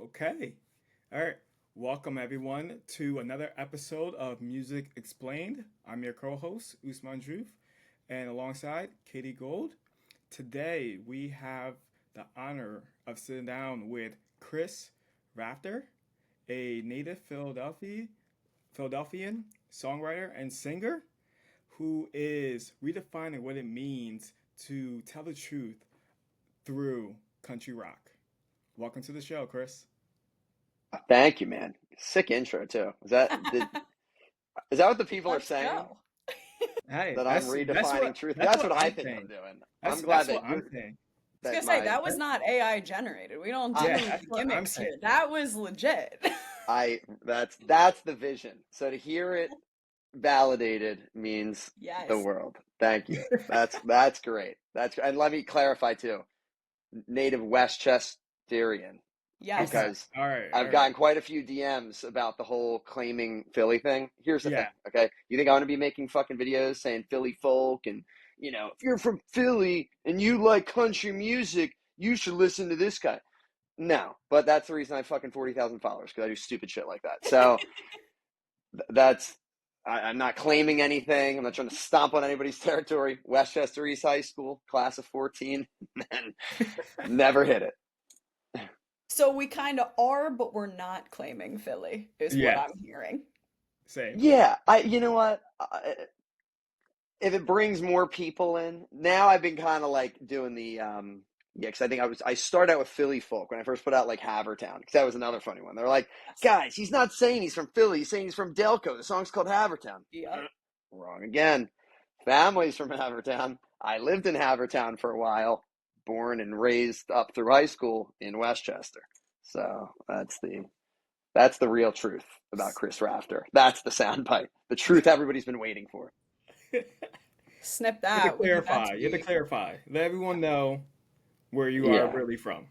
Okay. All right. Welcome everyone to another episode of Music Explained. I'm your co-host Usman Juf, and alongside Katie Gold. Today we have the honor of sitting down with Chris Rafter, a native Philadelphian songwriter and singer who is redefining what it means to tell the truth through country rock. Welcome to the show, Chris. Thank you, man. Sick intro too. Is that what the people are Let's saying? go. Hey, That I'm that's redefining what truth? that's That's what what I I'm think I'm saying. doing. That's I'm glad that's what that I'm you're saying. I was that gonna say my that was That, not AI generated. We don't I do that's what I'm gimmicks saying. here. That was legit. I that's the vision. So to hear it validated means the Yes. world. Thank you. That's great. And let me clarify too. Native Westchesterian, Yes. Okay. because All right. All I've right. gotten quite a few DMs about the whole claiming Philly thing. Here's the thing, Yeah. okay? You think I want to be making fucking videos saying Philly folk and, if you're from Philly and you like country music, you should listen to this guy. No, but that's the reason I have fucking 40,000 followers, because I do stupid shit like that. So that's, I'm not claiming anything. I'm not trying to stomp on anybody's territory. Westchester East High School, class of 14, and never hit it. So we kind of are, but we're not claiming Philly, is what Yes. I'm hearing. Same. Yeah, you know what? If it brings more people in, now I've been kind of like doing the yeah, because I started out with Philly folk when I first put out like Havertown, because that was another funny one. They're like, Yes. guys, he's not saying he's from Philly, he's saying he's from Delco. The song's called Havertown. Yep. Wrong again. Family's from Havertown. I lived in Havertown for a while, born and raised up through high school in Westchester. So that's the real truth about Chris Rafter. That's the soundbite. The truth everybody's been waiting for. You Snip have to that. We need that clarify. to You have to be. clarify. Let everyone know where you are Yeah. really from.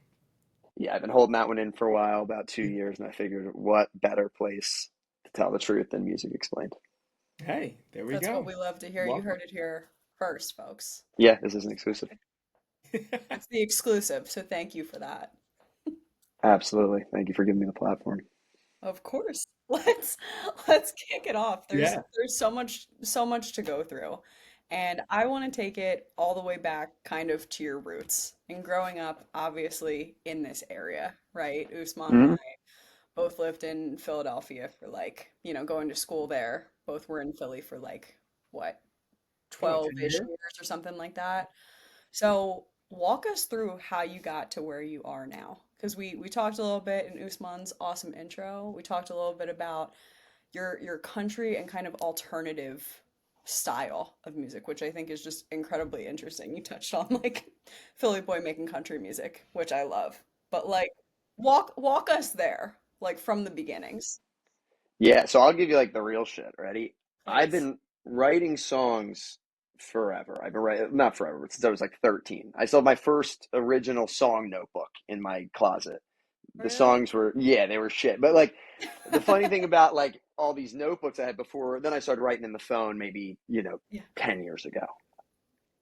Yeah, I've been holding that one in for a while, about 2 years, and I figured what better place to tell the truth than Music Explained. Hey, there we That's what go. we love to hear. You Welcome. heard it here first, folks. Yeah, this is an exclusive. It's the exclusive, so thank you for that. Absolutely. Thank you for giving me the platform. Of course. Let's kick it off. There's Yeah. there's so much to go through. And I want to take it all the way back kind of to your roots. And growing up obviously in this area, right? Usman and I Hmm. both lived in Philadelphia for like, going to school there. Both were in Philly for like what, Oh, 10 12-ish years? years or something like that. So walk us through how you got to where you are now. Because we talked a little bit in Usman's awesome intro. We talked a little bit about your country and kind of alternative style of music, which I think is just incredibly interesting. You touched on like Philly boy making country music, which I love. But like walk us there, like from the beginnings, Yeah, so I'll give you like the real shit. Ready? I've please. been writing songs forever. I've been writing, not forever, but since I was like 13. I still have my first original song notebook in my closet. The Really? songs were, yeah, they were shit. But like the funny thing about like all these notebooks I had before, then I started writing in the phone maybe, Yeah. 10 years ago.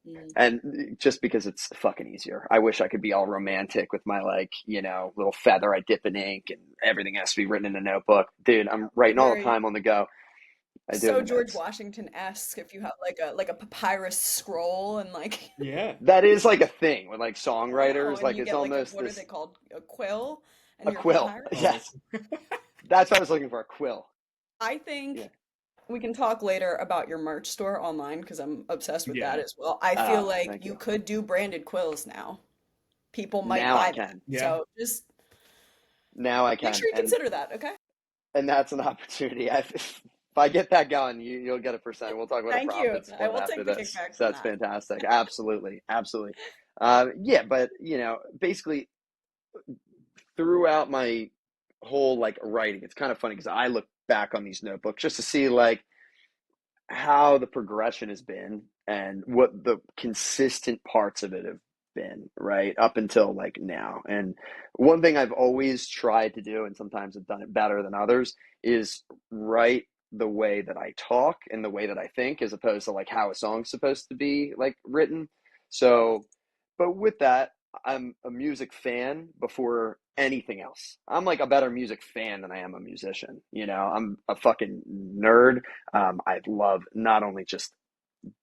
Mm. And just because it's fucking easier. I wish I could be all romantic with my like, little feather I dip in ink and everything has to be written in a notebook. Dude, I'm writing all the Very time on the go. I do it so in George minutes. Washington-esque if you have like a papyrus scroll and like Yeah. That is like a thing with like I know, songwriters. and Like you it's get like a almost what are they this called? A quill and a your quill. papyrus. Oh. Yes. That's what I was looking for, a quill. I Yeah. think we can talk later about your merch store online because I'm obsessed with that Yeah. as well. I feel Ah, like thank you you. could do branded quills now. People might Now I buy them. can. Yeah. So just Now I make can. sure you And consider that, okay? that's an opportunity. If I get that going, you'll get a percent. We'll talk about a Thank you. profit I split will after take the this. kickback So from that's that. fantastic. Absolutely, absolutely. Yeah, but basically throughout my whole like writing, it's kind of funny because I look back on these notebooks just to see like how the progression has been and what the consistent parts of it have been, right? Up until like now. And one thing I've always tried to do, and sometimes I've done it better than others, is write the way that I talk and the way that I think, as opposed to like how a song's supposed to be like written. So, but with that, I'm a music fan before anything else. I'm like a better music fan than I am a musician. You know, I'm a fucking nerd. I love not only just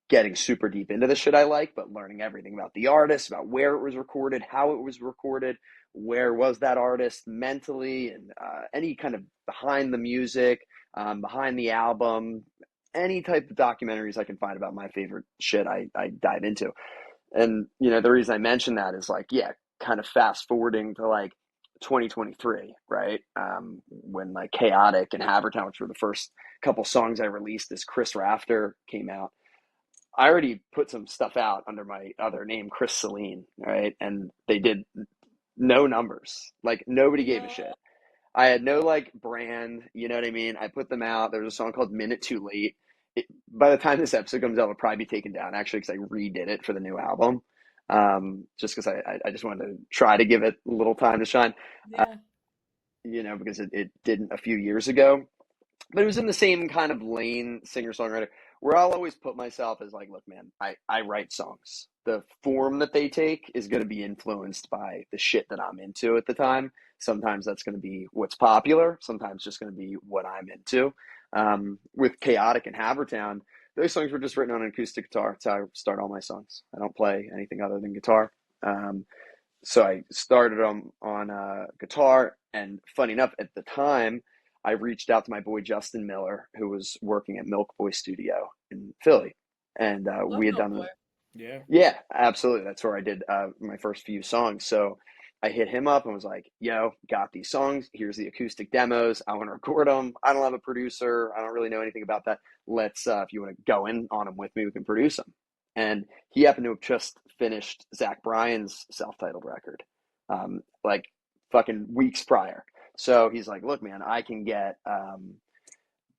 getting super deep into the shit I like, but learning everything about the artist, about where it was recorded, how it was recorded, where was that artist mentally, and any kind of behind the music, behind the album, any type of documentaries I can find about my favorite shit, I dive into. And, you know, the reason I mention that is like, yeah, kind of fast forwarding to like 2023, right? When like Chaotic and Havertown, which were the first couple songs I released, this Chris Rafter came out. I already put some stuff out under my other name, Chris Celine, right? And they did no numbers. Like nobody gave a No. shit. I had no like brand, you know what I mean? I put them out. There was a song called Minute Too Late. By the time this episode comes out, it'll probably be taken down actually because I redid it for the new album. Just because I just wanted to try to give it a little time to shine, Yeah. you know, because it didn't a few years ago. But it was in the same kind of lane, singer songwriter, where I'll always put myself as like, look, man, I write songs. The form that they take is going to be influenced by the shit that I'm into at the time. Sometimes that's going to be what's popular. Sometimes just going to be what I'm into. With Chaotic and Havertown, those songs were just written on an acoustic guitar. That's how I start all my songs. I don't play anything other than guitar. Um, so I started on guitar, and funny enough, at the time, I reached out to my boy Justin Miller, who was working at Milk Boy Studio in Philly, and Love we had Milk done Boy. the Yeah. yeah, absolutely. That's where I did my first few songs. So I hit him up and was like, "Yo, got these songs. Here's the acoustic demos. I want to record them. I don't have a producer. I don't really know anything about that. Let's, if you want to go in on them with me, we can produce them." And he happened to have just finished Zach Bryan's self-titled record, like fucking weeks prior. So he's like, "Look, man, I can get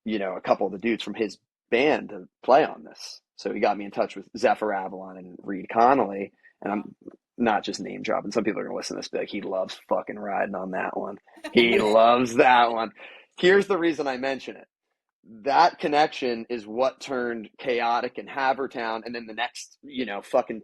you know, a couple of the dudes from his band to play on this." So he got me in touch with Zephyr Avalon and Reed Connolly. And Wow. I'm not just name dropping. Some people are going to listen to this, be like, he loves fucking riding on that one. He loves that one. Here's the reason I mention it. That connection is what turned Chaotic and Havertown, and then the next, you know, fucking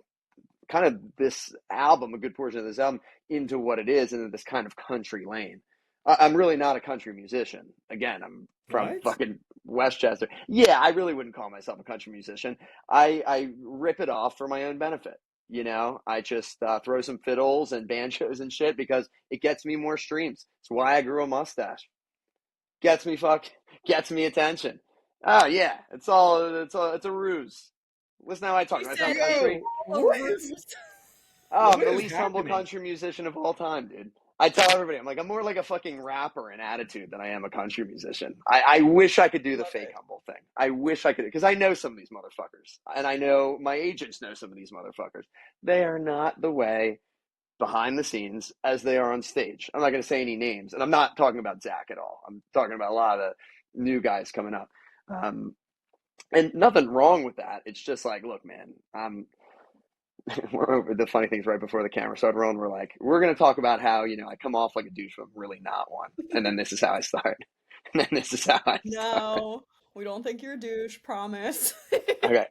kind of this album, a good portion of this album, into what it is, into this kind of country lane. I'm really not a country musician. Again, I'm from What? fucking Westchester. Yeah, I really wouldn't call myself a country musician. I rip it off for my own benefit. You know, I just throw some fiddles and banjos and shit because it gets me more streams. It's why I grew a mustache. Gets me gets me attention. Oh yeah, it's a ruse. Listen how I talk. He When I talk said it's country, Yo, all a what is ruse. oh, I'm what the is least humble happening? country musician of all time, dude. I tell everybody, I'm like, I'm more like a fucking rapper in attitude than I am a country musician. I wish I could do the Love fake it. humble thing. I wish I could, because I know some of these motherfuckers, and I know my agents know some of these motherfuckers. They are not the way behind the scenes as they are on stage. I'm not going to say any names, and I'm not talking about Zach at all. I'm talking about a lot of the new guys coming up. Um, and nothing wrong with that. It's just like, look, man, the funny things right before the camera started rolling, we're like, we're going to talk about how, you know, I come off like a douche, but I'm really not one. And then this is how I start. And then this is how I start. No, we don't think you're a douche, promise. Okay.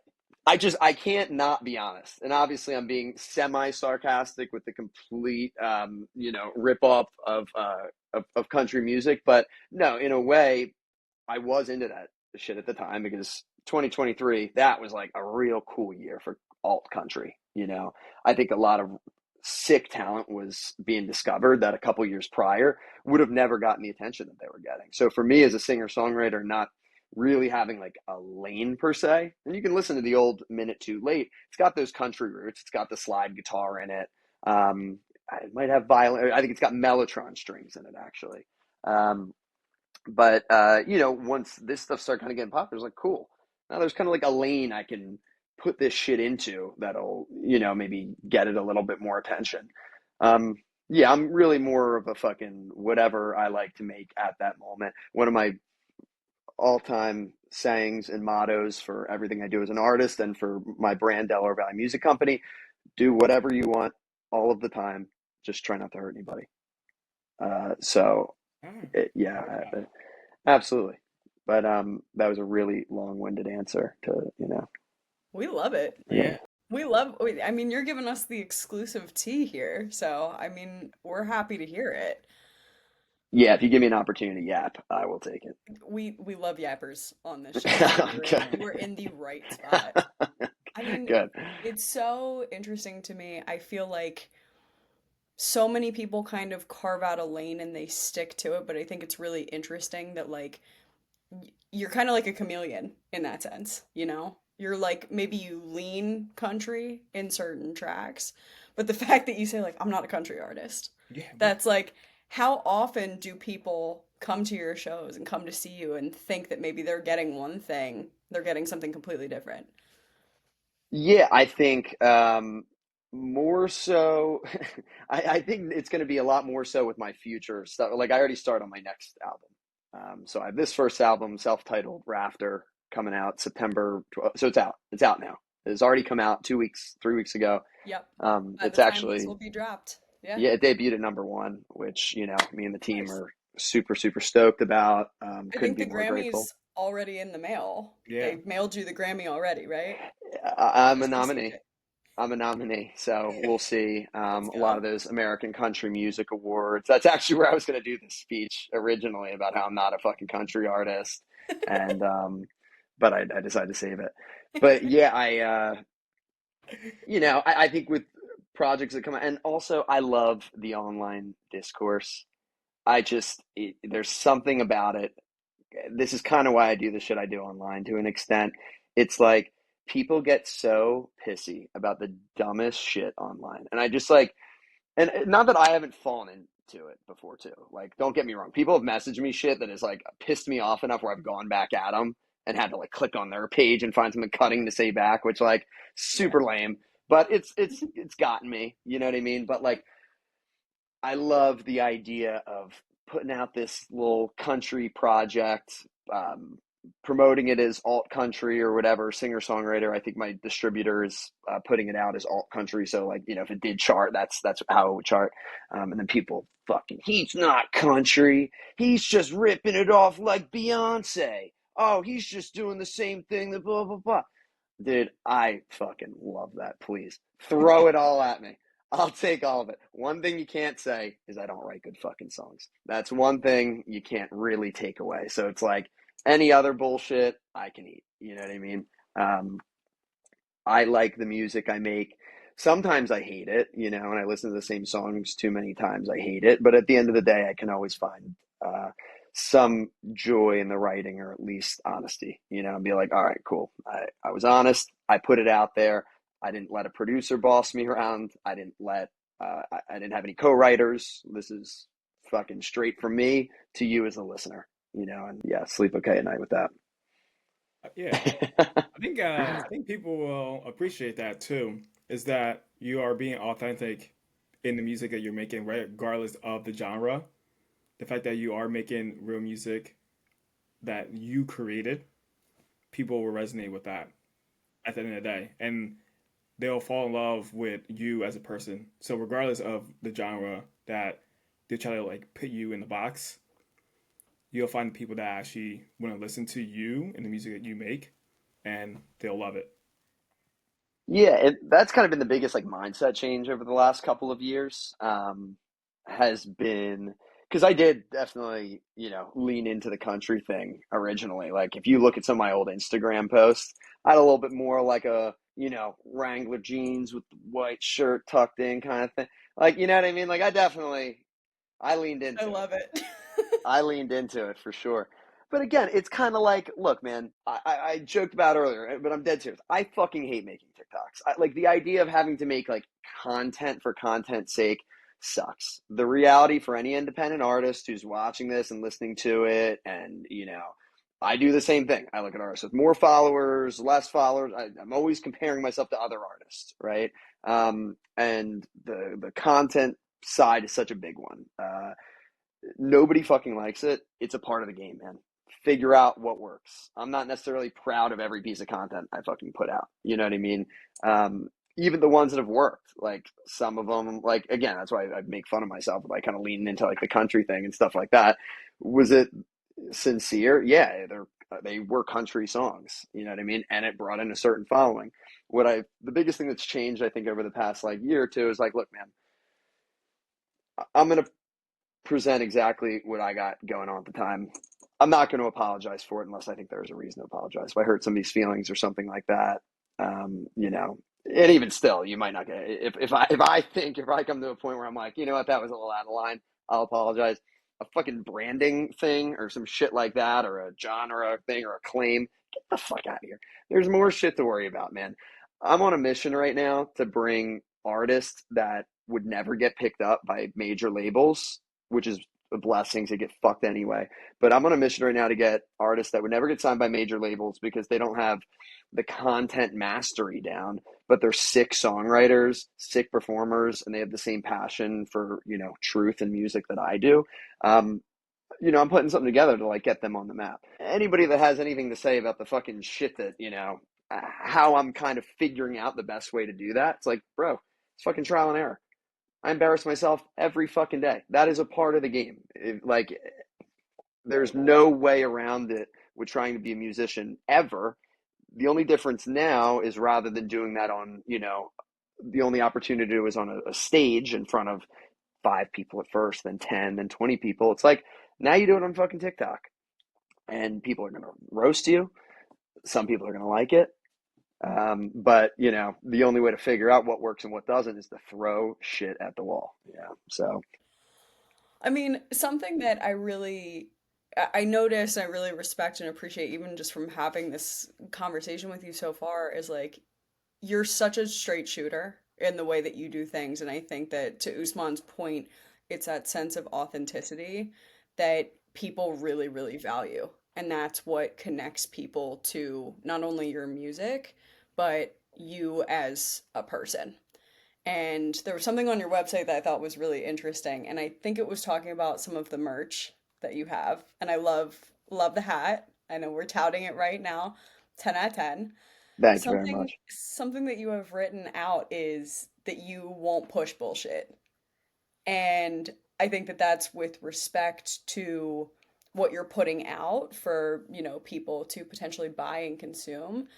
I can't not be honest. And obviously I'm being semi sarcastic with the complete, you know, rip off of country music. But no, in a way, I was into that shit at the time because 2023, that was like a real cool year for alt country. You know, I think a lot of sick talent was being discovered that a couple years prior would have never gotten the attention that they were getting. So for me as a singer songwriter, not really having like a lane per se, and you can listen to the old Minute Too Late. It's got those country roots. It's got the slide guitar in it. It might have violin. I think it's got mellotron strings in it actually. Um, but you know, once this stuff started kind of getting popular, it's like cool. Now there's kind of like a lane I can put this shit into that'll, you know, maybe get it a little bit more attention. Um, yeah, I'm really more of a fucking whatever I like to make at that moment. One of my all-time sayings and mottos for everything I do as an artist and for my brand Delaware Valley Music Company: do whatever you want all of the time. Just try not to hurt anybody. So Ah, I yeah, like that. absolutely. But that was a really long-winded answer to, you know. We love it. Yeah. Yeah. I mean, you're giving us the exclusive tea here, so I mean, we're happy to hear it. Yeah, if you give me an opportunity to yap, I will take it. We love yappers on this show, so Okay. you were in the right spot. I mean, Good. it's so interesting to me. I feel like so many people kind of carve out a lane and they stick to it, but I think it's really interesting that like you're kind of like a chameleon in that sense, you know? You're like maybe you lean country in certain tracks, but the fact that you say like I'm not a country artist, Yeah, that's like how often do people come to your shows and come to see you and think that maybe they're getting one thing, they're getting something completely different. Yeah, I think more so. I think it's going to be a lot more so with my future stuff. Like I already started on my next album. So I have this first album, self-titled Rafter, coming out September 12th. So it's out. It's out now. It's already come out 2 weeks, 3 weeks ago. Yep. By It's the time this actually, will be dropped. Yeah. yeah, it debuted at number one, which, me and the team Nice. are super, super stoked about. I Couldn't think be the more grateful. Grammy's already in the mail. yeah, They mailed you the Grammy already, right? I'm a Just received nominee. it. I'm a nominee, so we'll see. Let's A lot go. of those American Country Music Awards. That's actually where I was going to do this speech originally about how I'm not a fucking country artist, and but I decided to save it. But yeah, I think with projects that come out, and also I love the online discourse. There's something about it. This is kind of why I do the shit I do online to an extent. It's like people get so pissy about the dumbest shit online. And I just like, and not that I haven't fallen into it before too. Like, don't get me wrong. People have messaged me shit that has like pissed me off enough where I've gone back at them and had to like click on their page and find something cutting to say back, which like Yeah. super lame. But it's gotten me, you know what I mean? But like I love the idea of putting out this little country project, promoting it as alt country or whatever, singer songwriter. I think my distributor is putting it out as alt country. So like if it did chart, that's how it would chart. And then people fucking, he's not country. He's just ripping it off like Beyonce. Oh, he's just doing the same thing. That blah blah blah. Dude, I fucking love that. Please throw it all at me. I'll take all of it. One thing you can't say is I don't write good fucking songs. That's one thing you can't really take away. So it's like any other bullshit I can eat. You know what I mean? Um, I like the music I make. Sometimes I hate it, and I listen to the same songs too many times. I hate it. But at the end of the day, I can always find some joy in the writing or at least honesty, and be like, all right, cool. I was honest. I put it out there. I didn't let a producer boss me around. I didn't have any co-writers. This is fucking straight from me to you as a listener, and yeah, sleep okay at night with that. yeah. I think people will appreciate that too. Is that you are being authentic in the music that you're making, right? Regardless of the genre. The fact that you are making real music that you created, people will resonate with that at the end of the day, and they'll fall in love with you as a person. So regardless of the genre that they try to like put you in the box, you'll find people that actually want to listen to you and the music that you make, and they'll love it. Yeah, that's kind of been the biggest like mindset change over the last couple of years. Has been because I did definitely, lean into the country thing originally. Like if you look at some of my old Instagram posts, I had a little bit more like a, Wrangler jeans with the white shirt tucked in kind of thing. Like, you know what I mean? Like I leaned I into it. love it. I leaned into it for sure. But again, it's kind of like, look, man, I joked about earlier, but I'm dead serious. I fucking hate making TikToks. Like the idea of having to make like content for content's sake sucks. The reality for any independent artist who's watching this and listening to it, and I do the same thing. I look at artists with more followers, less followers. I'm always comparing myself to other artists, right? And the content side is such a big one. Nobody fucking likes it. It's a part of the game, man. Figure out what works. I'm not necessarily proud of every piece of content I fucking put out. You know what I mean? Even the ones that have worked, like some of them, like again, that's why I make fun of myself by kind of leaning into like the country thing and stuff like that. Was it sincere? Yeah, they're they were country songs, you know what I mean? And it brought in a certain following. The biggest thing that's changed, I think, over the past like year or two is like, look, man, I'm going to present exactly what I got going on at the time. I'm not going to apologize for it unless I think there's a reason to apologize. If I hurt somebody's feelings or something like that, you know, and even still, you might not get it. If I come to a point where I'm like, you know what, that was a little out of line, I'll apologize. A fucking branding thing or some shit like that, or a genre thing or a claim, get the fuck out of here. There's more shit to worry about, man. I'm on a mission right now to bring artists that would never get picked up by major labels, which is a blessing to get fucked anyway. But I'm on a mission right now to get artists that would never get signed by major labels because they don't have the content mastery down, but they're sick songwriters, sick performers, and they have the same passion for, you know, truth and music that I do. Um, you know, I'm putting something together to like get them on the map. Anybody that has anything to say about the fucking shit that, you know, how I'm kind of figuring out the best way to do that, it's like, bro, it's fucking trial and error. I embarrass myself every fucking day. That is a part of the game. Like, there's no way around it with trying to be a musician ever. The only difference now is rather than doing that on, you know, the only opportunity to do is on a stage in front of 5 people at first, then 10, then 20 people. It's like, now you do it on fucking TikTok. And people are going to roast you. Some people are going to like it. But you know, the only way to figure out what works and what doesn't is to throw shit at the wall. Yeah. So I mean, something that I notice, I really respect and appreciate even just from having this conversation with you so far is like you're such a straight shooter in the way that you do things. And I think that to Usman's point, it's that sense of authenticity that people really, really value. And that's what connects people to not only your music, but you as a person. And there was something on your website that I thought was really interesting. And I think it was talking about some of the merch that you have. And I love the hat. I know we're touting it right now. 10 out of 10. thank you very Something much. something that you have written out is that you won't push bullshit. And I think that that's with respect to what you're putting out for, you know, people to potentially buy and consume.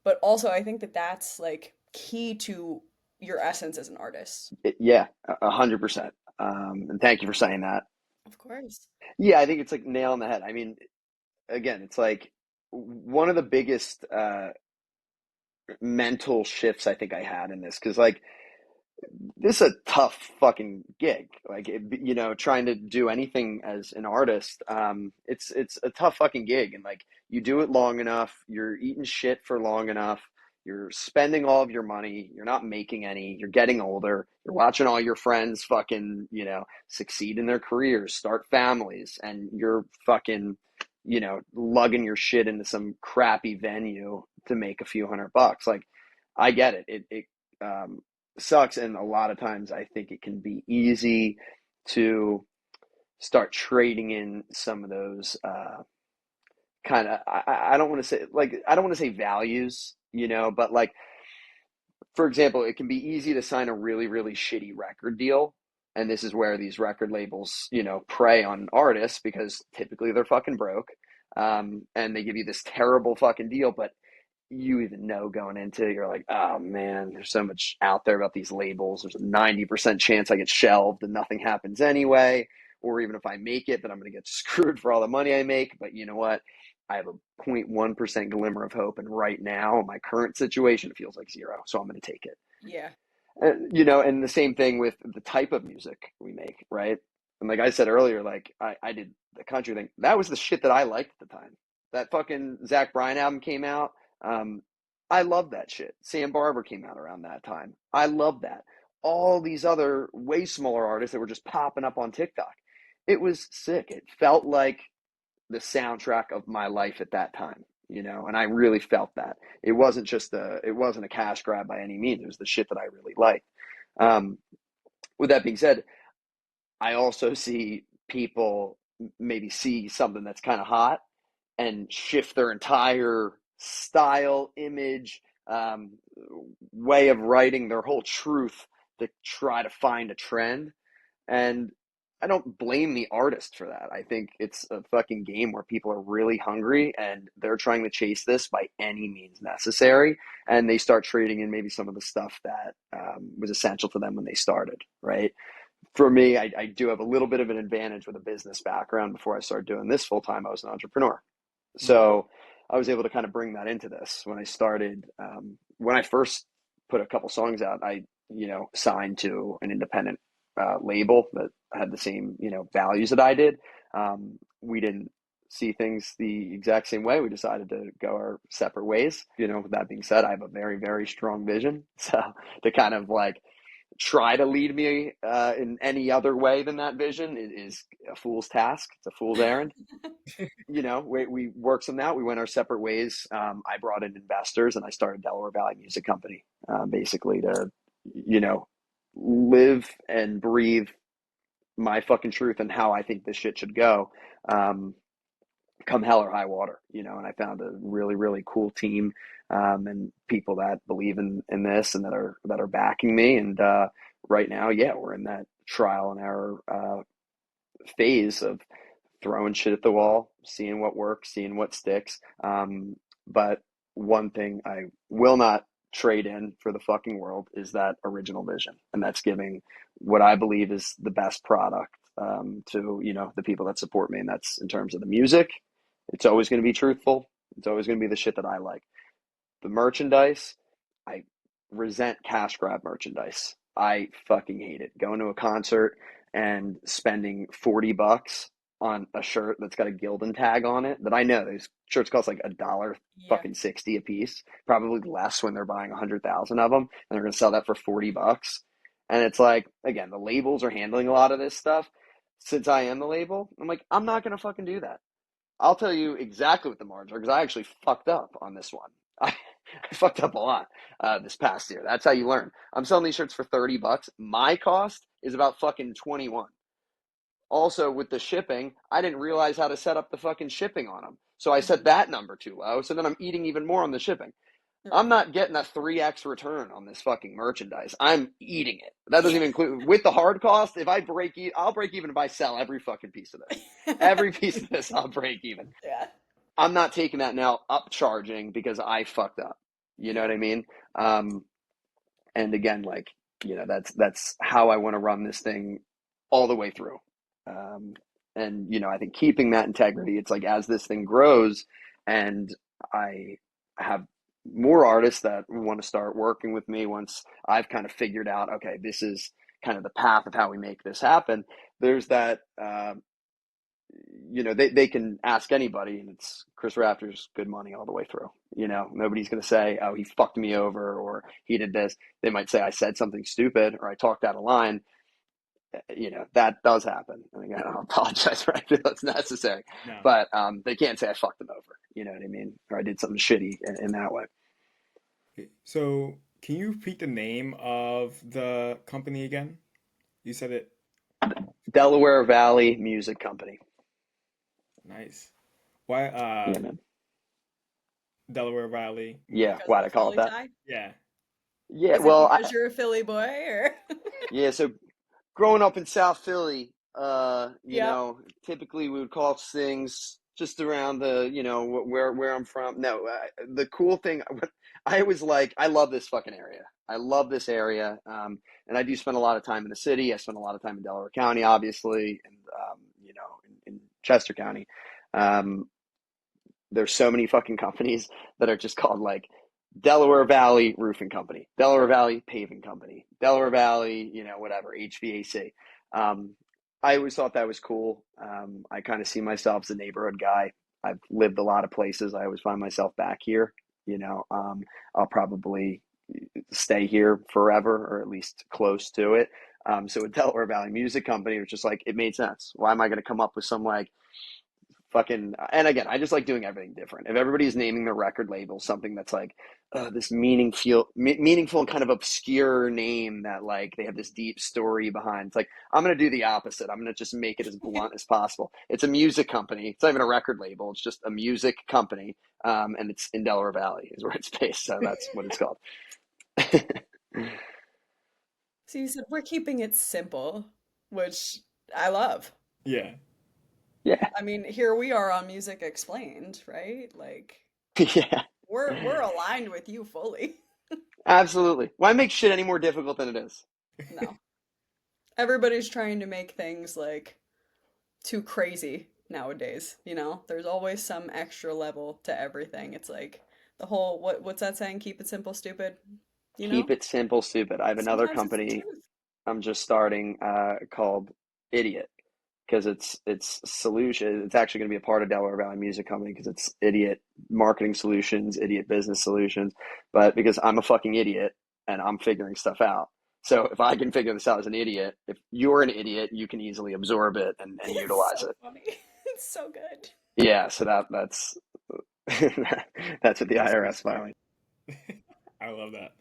But also I think that that's like key to your essence as an artist. Yeah, 100%. And thank you for saying that. Of course. Yeah, I think it's like nail on the head. I mean, again, it's like one of the biggest mental shifts I think I had in this because like this is a tough fucking gig. Like, you know, trying to do anything as an artist, it's a tough fucking gig. And like, you do it long enough, you're eating shit for long enough, you're spending all of your money, you're not making any, you're getting older, you're watching all your friends fucking, you know, succeed in their careers, start families, and you're fucking, you know, lugging your shit into some crappy venue to make a few $100. Like, I get it. It sucks, and a lot of times I think it can be easy to start trading in some of those kind of I don't want to say like I don't want to say values, you know, but like for example, it can be easy to sign a really really shitty record deal, and this is where these record labels, you know, prey on artists because typically they're fucking broke, and they give you this terrible fucking deal, but you even know going into it, you're like, oh man, there's so much out there about these labels. There's a 90% chance I get shelved and nothing happens anyway. Or even if I make it, then I'm going to get screwed for all the money I make. But you know what? I have a 0.1% glimmer of hope. And right now, in my current situation, it feels like zero. So I'm going to take it. Yeah. And, you know, and the same thing with the type of music we make, right? And like I said earlier, like I did the country thing. That was the shit that I liked at the time. That fucking Zach Bryan album came out. Um, I love that shit. Sam Barber came out around that time. I love that. All these other way smaller artists that were just popping up on TikTok. It was sick. It felt like the soundtrack of my life at that time, you know, and I really felt that. It wasn't a cash grab by any means. It was the shit that I really liked. Um, with that being said, I also see people maybe see something that's kind of hot and shift their entire style, image, way of writing, their whole truth to try to find a trend. And I don't blame the artist for that. I think it's a fucking game where people are really hungry and they're trying to chase this by any means necessary, and they start trading in maybe some of the stuff that was essential to them when they started, right? For me, I do have a little bit of an advantage with a business background. Before I started doing this full time, I was an entrepreneur. Mm. So I was able to kind of bring that into this when I started. When I first put a couple songs out, I, signed to an independent label that had the same, values that I did. We didn't see things the exact same way. We decided to go our separate ways. With that being said, I have a very, very strong vision. So to kind of like try to lead me in any other way than that vision is a fool's task. It's a fool's errand. We worked some out. We went our separate ways. I brought in investors and I started Delaware Valley Music Company, basically to, you know, live and breathe my fucking truth and how I think this shit should go. Um, Come hell or high water, and I found a really, really cool team, and people that believe in this and that are backing me. And right now, yeah, we're in that trial and error phase of throwing shit at the wall, seeing what works, seeing what sticks. But one thing I will not trade in for the fucking world is that original vision, and that's giving what I believe is the best product to the people that support me, and that's in terms of the music. It's always going to be truthful. It's always going to be the shit that I like. The merchandise, I resent cash grab merchandise. I fucking hate it. Going to a concert and spending $40 on a shirt that's got a Gildan tag on it that I know these shirts cost like a dollar Yeah. fucking 60 a piece, probably less when they're buying 100,000 of them, and they're going to sell that for $40. And it's like, again, the labels are handling a lot of this stuff. Since I am the label, I'm like, I'm not going to fucking do that. I'll tell you exactly what the margins are because I actually fucked up on this one. I fucked up a lot this past year. That's how you learn. I'm selling these shirts for $30. My cost is about fucking 21. Also, with the shipping, I didn't realize how to set up the fucking shipping on them. So I set Mhm. that number too low. So then I'm eating even more on the shipping. I'm Right. not getting a 3x return on this fucking merchandise. I'm eating it. That doesn't even include with the hard cost. If I break even, I'll break even if I sell every fucking piece of this. Every piece of this, I'll break even. Yeah. I'm not taking that now upcharging because I fucked up. You know Yeah. what I mean? Um, and again, like, that's how I want to run this thing all the way through. Um, and I think keeping that integrity, it's like as this thing grows and I have more artists that want to start working with me once I've kind of figured out, okay, this is kind of the path of how we make this happen. There's that they can ask anybody, and it's Chris Rafter's good money all the way through. Nobody's going to say, "Oh, he fucked me over," or "He did this." They might say, "I said something stupid," or "I talked out of line." That does happen. And again, I'll apologize for I feel it's necessary, No. but they can't say I fucked them over. You know what I mean? Or I did something shitty in that way. So, can you repeat the name of the company again? You said it Delaware Valley Music Company. nice. Why Yeah, man. Delaware Valley Yeah. Music Because of Why'd the I call it Philly that? tie? Yeah, Yeah. Is it Well, because you're a Philly boy or? yeah. So growing up in South Philly, Yep. typically we would call things just around the, where I'm from. No, the cool thing, I was like, I love this fucking area. I love this area. And I do spend a lot of time in the city. I spend a lot of time in Delaware County, obviously, and, in Chester County. Um, there's so many fucking companies that are just called like Delaware Valley Roofing Company, Delaware Valley Paving Company, Delaware Valley, whatever, HVAC. I always thought that was cool. I kind of see myself as a neighborhood guy. I've lived a lot of places. I always find myself back here. I'll probably stay here forever or at least close to it. So with Delaware Valley Music Company, it was just like, it made sense. Why am I going to come up with some like fucking, and again, I just like doing everything different. If everybody's naming their record label something that's like this meaningful and kind of obscure name that like they have this deep story behind, it's like I'm gonna do the opposite. I'm gonna just make it as blunt as possible. It's a music company. It's not even a record label. It's just a music company, and it's in Delaware Valley is where it's based. So that's what it's called. So you said we're keeping it simple, which I love. Yeah. Yeah. I mean, here we are on Music Explained, right? Like Yeah. we're aligned with you fully. Absolutely. Why make shit any more difficult than it is? No. Everybody's trying to make things like too crazy nowadays, you know? There's always some extra level to everything. It's like the whole what's that saying? Keep it simple, stupid, you Keep know? it simple, stupid. I have another Sometimes it's the company truth. I'm just starting called Idiot because it's solution. It's actually going to be a part of Delaware Valley Music Company because it's Idiot Marketing Solutions, Idiot Business Solutions. But because I'm a fucking idiot and I'm figuring stuff out. So if I can figure this out as an idiot, if you're an idiot, you can easily absorb it and It's utilize so it. funny. It's so good. Yeah, so that's that's what the That's pretty IRS smart. filing. I love that.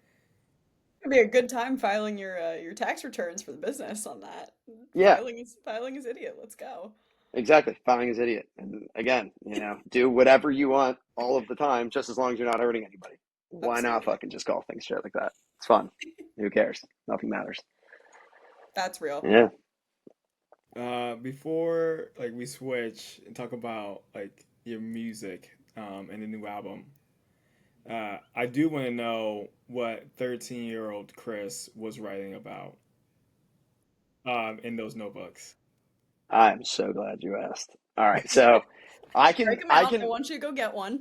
It'd be a good time filing your tax returns for the business on that. Yeah, Filing is idiot. Let's go. exactly. Filing is idiot. And again, do whatever you want all of the time, just as long as you're not hurting anybody. Why not Absolutely. fucking just call things shit like that? It's fun. Who cares? Nothing matters. That's real. Yeah. Before like we switch and talk about like your music and the new album, I do want to know what 13-year-old Chris was writing about in those notebooks. I'm so glad you asked. All right. So I Break can, them I out. I can, want you to go get one.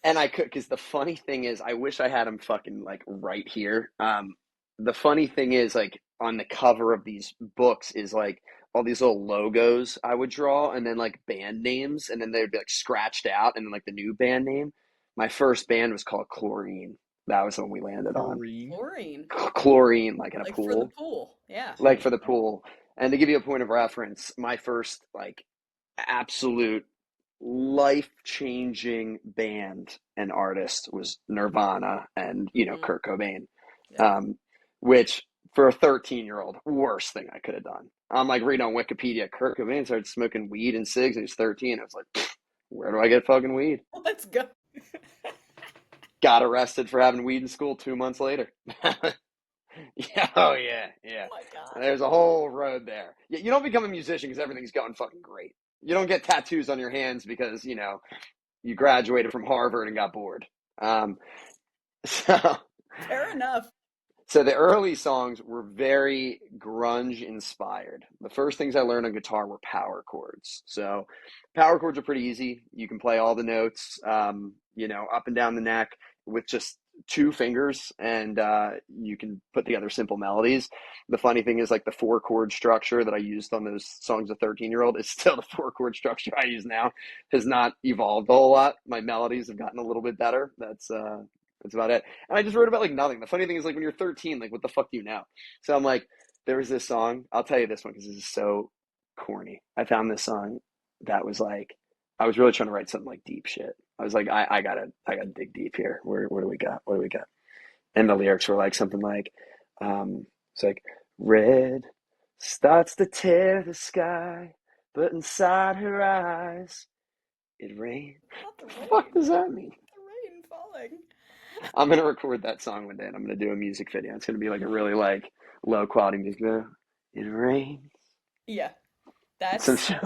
and I could, because the funny thing is, I wish I had him fucking like right here. The funny thing is, like on the cover of these books is like all these little logos I would draw, and then like band names, and then they'd be like scratched out, and then like the new band name. My first band was called Chlorine. That was the one we landed on. Corrine. Chlorine. Chlorine, like in a Like for the pool, pool. Yeah. like Pool. for the Oh. pool. And to give you a point of reference, my first like absolute life changing band and artist was Nirvana and, Hmm. Kurt Cobain, Yep. um, which for a 13-year-old, worst thing I could have done. I'm like reading on Wikipedia, Kurt Cobain started smoking weed and cigs when he was 13. I was like, where do I get fucking weed? Let's go. Got arrested for having weed in school 2 months later. Yeah, oh yeah, Oh yeah. my God. There's a whole road there. You don't become a musician because everything's going fucking great. You don't get tattoos on your hands because you graduated from Harvard and got bored. Um, so Fair enough. so the early songs were very grunge inspired. The first things I learned on guitar were power chords. So power chords are pretty easy. You can play all the notes, up and down the neck with just two fingers, and you can put together simple melodies. The funny thing is, like the four chord structure that I used on those songs, of 13-year-old, is still the four chord structure I use now. Has not evolved a whole lot. My melodies have gotten a little bit better. That's about it. And I just wrote about like nothing. The funny thing is, like when you're 13, like what the fuck do you know? So I'm like, there was this song. I'll tell you this one because this is so corny. I found this song that was like, I was really trying to write something like deep shit. I was like, I gotta dig deep here. What do we got? What do we got? And the lyrics were like something like, it's like red starts to tear the sky, but inside her eyes it rains. Not the The fuck rain. does that mean? The rain falling. I'm gonna record that song one day, and I'm gonna do a music video. It's gonna be like a really like low quality music video. It rains. Yeah. Some That's shit.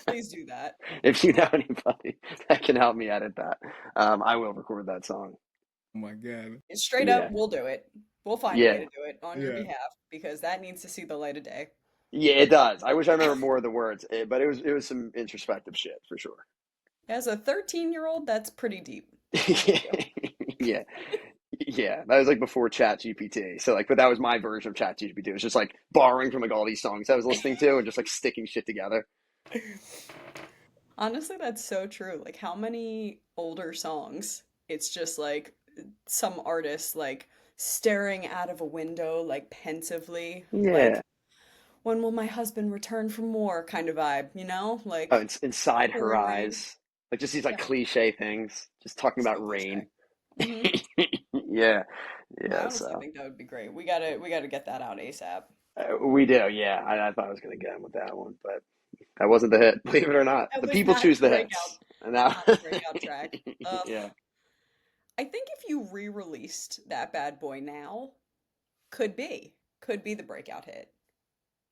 Please do that. If you know anybody that can help me edit that, I will record that song. Oh my god. Straight up, Yeah, we'll do it. We'll find a way yeah, to do it on your Yeah. behalf because that needs to see the light of day. yeah. It does. I wish I remember more of the words, but it was some introspective shit for sure. As a 13-year-old, that's pretty deep. I'm with you. Yeah, yeah. That was like before Chat GPT. So like, but that was my version of Chat GPT. It was just like borrowing from like all these songs I was listening to and just like sticking shit together. Honestly, that's so true. Like, how many older songs? It's just like some artist like staring out of a window, like pensively, Yeah. like, when will my husband return from war kind of vibe, you know? Oh, Like it's inside her pouring rain. eyes. Like just these like Yeah, cliche things. Just talking so about cliche. rain. Hmm. Yeah. I Yeah. honestly So think that would be great. We gotta get that out ASAP. we do. Yeah. I thought I was gonna get him with that one, but that wasn't the hit. Believe it or not, At the least people not choose the the breakout, hits, and now, not the breakout track. Ugh. yeah. I think if you re-released that bad boy now, could be, could be the breakout hit.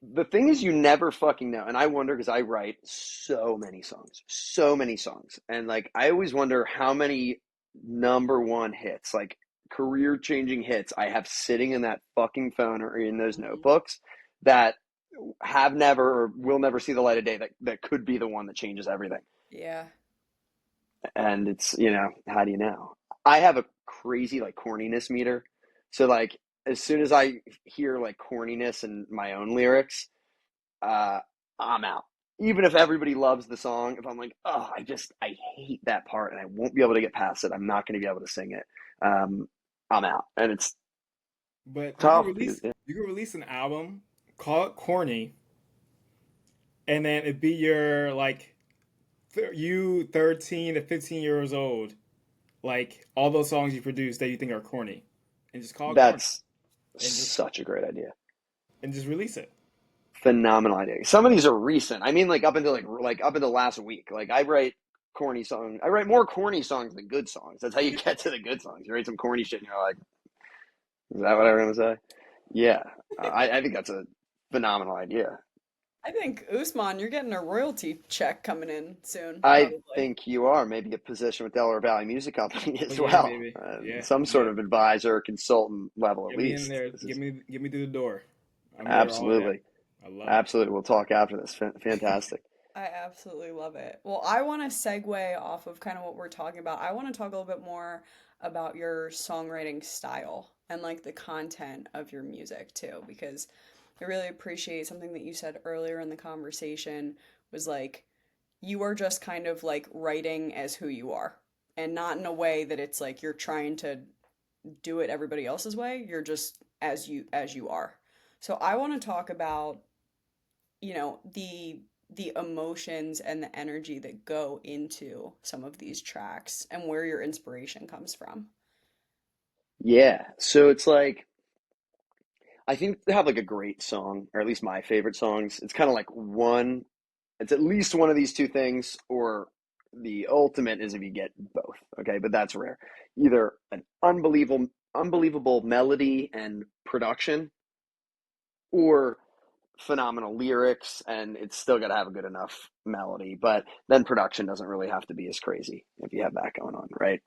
the thing is, you never fucking know. And I wonder because I write so many songs. And like, I always wonder how many number one hits, like career changing hits, I have sitting in that fucking phone or in those Mhm. notebooks that have never or will never see the light of day that could be the one that changes everything. Yeah. And it's, how do you know? I have a crazy like corniness meter. So like as soon as I hear like corniness in my own lyrics, uh, I'm out. Even if everybody loves the song, if I'm like, oh, I hate that part and I won't be able to get past it, I'm not going to be able to sing it. Um, I'm out, and it's But tough because you could release an album, call it corny, and then it'd be your like you 13 to 15 years old, like all those songs you produce that you think are corny, and just call it corny, that's and just such a great idea. release it. Phenomenal idea. Some of these are recent. I mean, like up until last week. Like I write corny songs. I write more corny songs than good songs. That's how you get to the good songs. You write some corny shit, and you're like, is that what I'm gonna say? Yeah, I think that's a phenomenal idea. I think Usman, you're getting a royalty check coming in soon, I probably. think you are maybe a position with Delaware Valley Music Company Oh as yeah, well, baby. Yeah, some sort yeah. of advisor, consultant level at Get me in least. there. This is Get me through the door. I'm here all day. absolutely, I love it. absolutely. We'll talk after this. Fantastic. I absolutely love it. Well, I want to segue off of kind of what we're talking about. I want to talk a little bit more about your songwriting style and like the content of your music too, because I really appreciate something that you said earlier in the conversation was like you are just kind of like writing as who you are and not in a way that it's like you're trying to do it everybody else's way. You're just as you are. So I want to talk about the emotions and the energy that go into some of these tracks and where your inspiration comes from. Yeah. So it's like I think they have like a great song, or at least my favorite songs. It's kind of like one. It's at least one of these two things, or the ultimate is if you get both. Okay, but that's rare. Either an unbelievable melody and production, or phenomenal lyrics, and it's still got to have a good enough melody. But then production doesn't really have to be as crazy if you have that going on, right?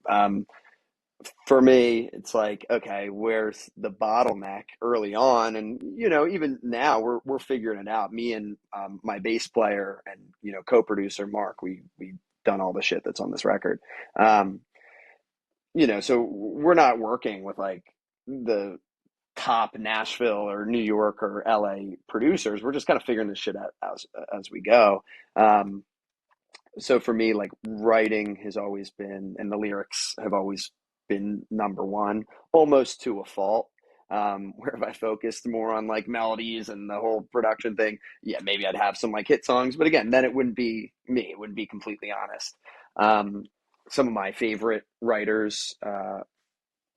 For me, it's like, okay, where's the bottleneck early on? And, even now we're figuring it out. Me and my bass player and, co-producer Mark, we done all the shit that's on this record. Um, so we're not working with like the top Nashville or New York or LA producers. We're just kind of figuring this shit out as we go. Um, so for me, like writing has always been, and the lyrics have always been number one, almost to a fault. Where if I focused more on like melodies and the whole production thing, yeah, maybe I'd have some like hit songs, but again, then it wouldn't be me. It wouldn't be completely honest. Um, some of my favorite writers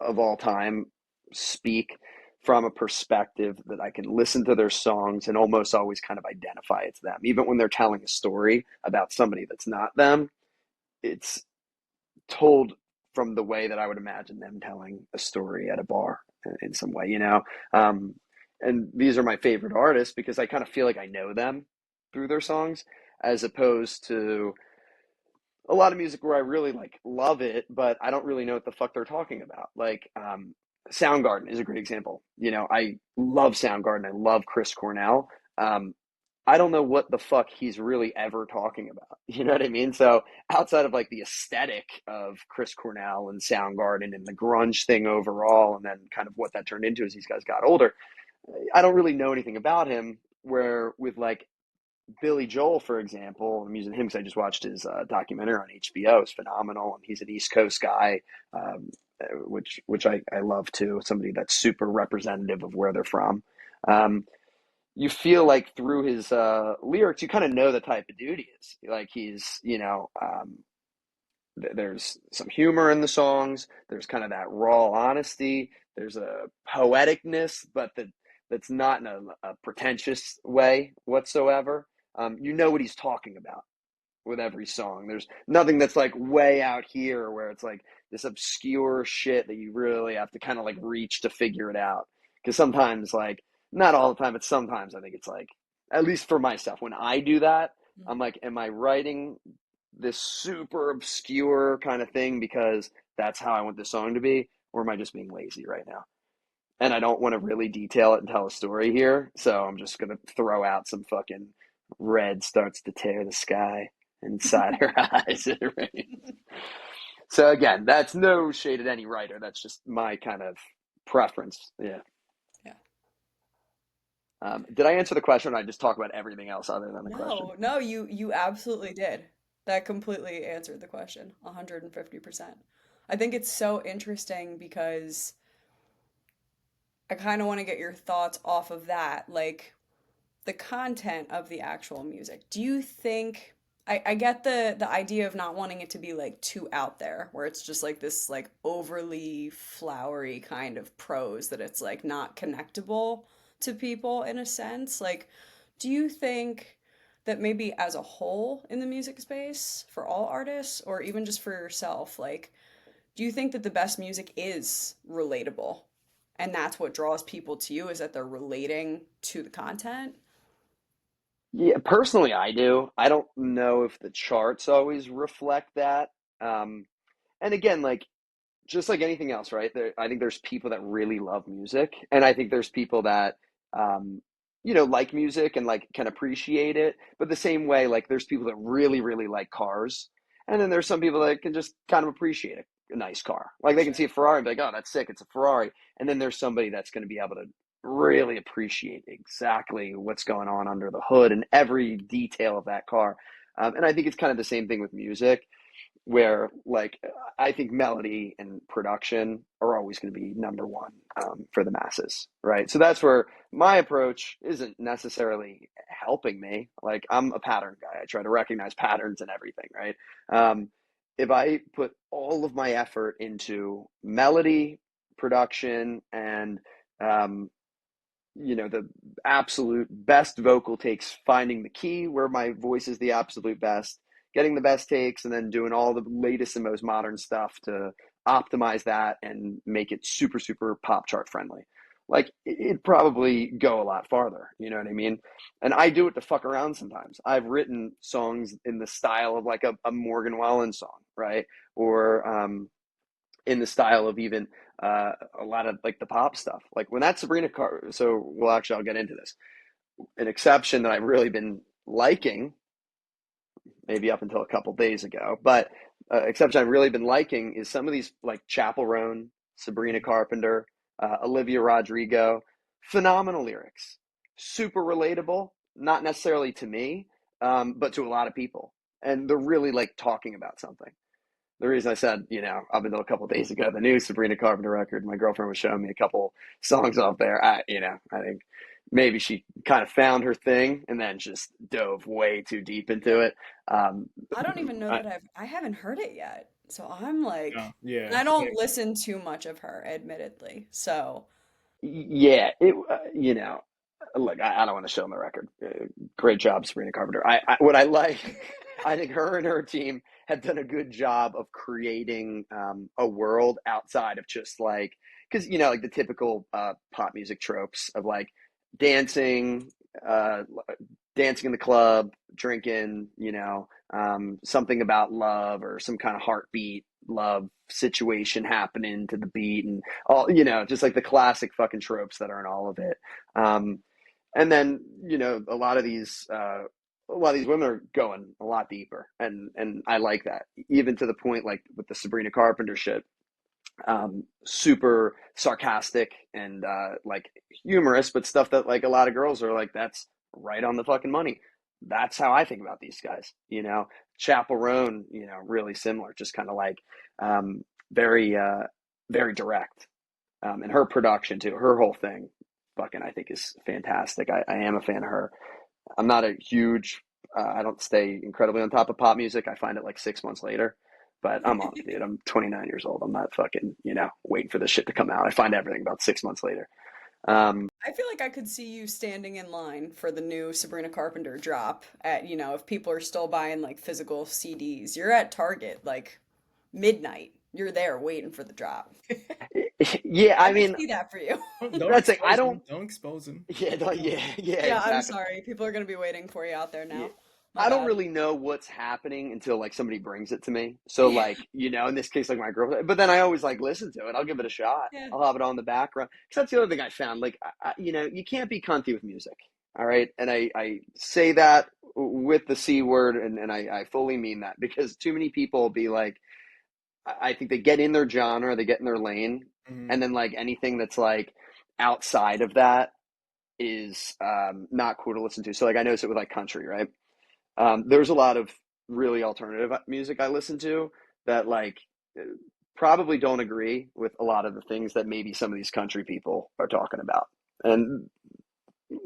of all time speak from a perspective that I can listen to their songs and almost always kind of identify it's them. Even when they're telling a story about somebody that's not them, it's told from the way that I would imagine them telling a story at a bar in some way. Um, and these are my favorite artists because I kind of feel like I know them through their songs, as opposed to a lot of music where I really like love it, but I don't really know what the fuck they're talking about. Like Soundgarden is a great example. I love Soundgarden. I love Chris Cornell. Um, I don't know what the fuck he's really ever talking about. You know what I mean? So outside of like the aesthetic of Chris Cornell and Soundgarden and the grunge thing overall, and then kind of what that turned into as these guys got older, I don't really know anything about him. Where with like Billy Joel, for example, I'm using him because I just watched his documentary on HBO. It's phenomenal, and he's an East Coast guy, which I love too. Somebody that's super representative of where they're from. Um, you feel like through his lyrics, you kind of know the type of dude he is. Like he's, there's some humor in the songs. There's kind of that raw honesty. There's a poeticness, but that's not in a pretentious way whatsoever. You know what he's talking about with every song. There's nothing that's like way out here where it's like this obscure shit that you really have to kind of like reach to figure it out. Because sometimes, like, not all the time, but sometimes I think it's like at least for myself, when I do that, I'm Mhm. like, am I writing this super obscure kind of thing because that's how I want the song to be, or am I just being lazy right now? And I don't want to really detail it and tell a story here, so I'm just gonna throw out some fucking red starts to tear the sky inside her eyes. It rains. So again, that's no shade at any writer. That's just my kind of preference. Yeah. Yeah. Did I answer the question, or did I just talk about everything else other than the question? No, no, you absolutely did. That completely answered the question, 150%. I think it's so interesting because I kind of want to get your thoughts off of that, like the content of the actual music. Do you think I get the idea of not wanting it to be like too out there, where it's just like this like overly flowery kind of prose that it's like not connectable to people in a sense. Like, do you think that maybe as a whole in the music space for all artists or even just for yourself, like do you think that the best music is relatable? And that's what draws people to you is that they're relating to the content? Yeah, personally, I do. I don't know if the charts always reflect that. Um, and again, like just like anything else, right? I think there's people that really love music, and I think there's people that, um, like music and like can appreciate it. But the same way, like there's people that really, really like cars, and then there's some people that can just kind of appreciate a nice car. Like they can see Sure. a Ferrari and be like, "Oh, that's sick! It's a Ferrari." And then there's somebody that's going to be able to really appreciate exactly what's going on under the hood and every detail of that car. And I think it's kind of the same thing with music where like I think melody and production are always going to be number one for the masses, right? So that's where my approach isn't necessarily helping me. Like I'm a pattern guy. I try to recognize patterns in everything, right? Um, if I put all of my effort into melody, production, and um, the absolute best vocal takes, finding the key where my voice is the absolute best, getting the best takes, and then doing all the latest and most modern stuff to optimize that and make it super super pop chart friendly. Like it'd probably go a lot farther, you know what I mean? And I do it to fuck around sometimes. I've written songs in the style of like a Morgan Wallen song, right? Or in the style of even a lot of like the pop stuff. Like when that Sabrina Car, so well, actually, I'll get into this. An exception that I've really been liking, maybe up until a couple days ago, but exception I've really been liking is some of these like Chapel Roan, Sabrina Carpenter, Olivia Rodrigo, phenomenal lyrics, super relatable. Not necessarily to me, but to a lot of people, and they're really like talking about something. The reason I said, up until a couple of days ago, the new Sabrina Carpenter record, my girlfriend was showing me a couple songs off there. I think maybe she kind of found her thing and then just dove way too deep into it. Um, I don't even know I, that I haven't heard it yet. So I'm No, like, and yeah, I don't same. listen too much of her, admittedly. So, yeah, look, I don't want to show on the record. Great job, Sabrina Carpenter. What I like, I think her and her team have done a good job of creating a world outside of just like, because like the typical pop music tropes of like dancing, uh, dancing in the club, drinking, something about love or some kind of heartbeat love situation happening to the beat and all, just like the classic fucking tropes that are in all of it. Um, and then, a lot of these women are going a lot deeper, and I like that. Even to the point, like with the Sabrina Carpenter shit, super sarcastic and like humorous, but stuff that like a lot of girls are like, that's right on the fucking money. That's how I think about these guys. Chapel Roan, really similar, just kind of like um, very, very direct. And her production too, her whole thing, fucking, I think is fantastic. I am a fan of her. I'm not a huge, I don't stay incredibly on top of pop music. I find it like 6 months later, but I'm on it, dude. I'm 29 years old. I'm not fucking, waiting for this shit to come out. I find everything about 6 months later. Um, I feel like I could see you standing in line for the new Sabrina Carpenter drop at, if people are still buying like physical CDs. You're at Target like midnight. You're there waiting for the drop. Yeah, I I could mean, see that for you. Don't that's like I expose don't. him. Don't expose him. Yeah, yeah, yeah, Yeah, I'm exactly. sorry. People are gonna be waiting for you out there Yeah. now. My I don't bad. really know what's happening until like somebody brings it to me. So Yeah. like, in this case, like my girlfriend, but then I always like listen to it. I'll give it a shot. Yeah. I'll have it on the background. Cause that's the other thing I found. Like, you can't be cunty with music. All right. And I say that with the C word and I fully mean that because too many people will be like, I think they get in their genre, they get in their lane. Hmm. And then like anything that's like outside of that is not cool to listen to. So like I notice it with like country, right? There's a lot of really alternative music I listen to that like probably don't agree with a lot of the things that maybe some of these country people are talking about. And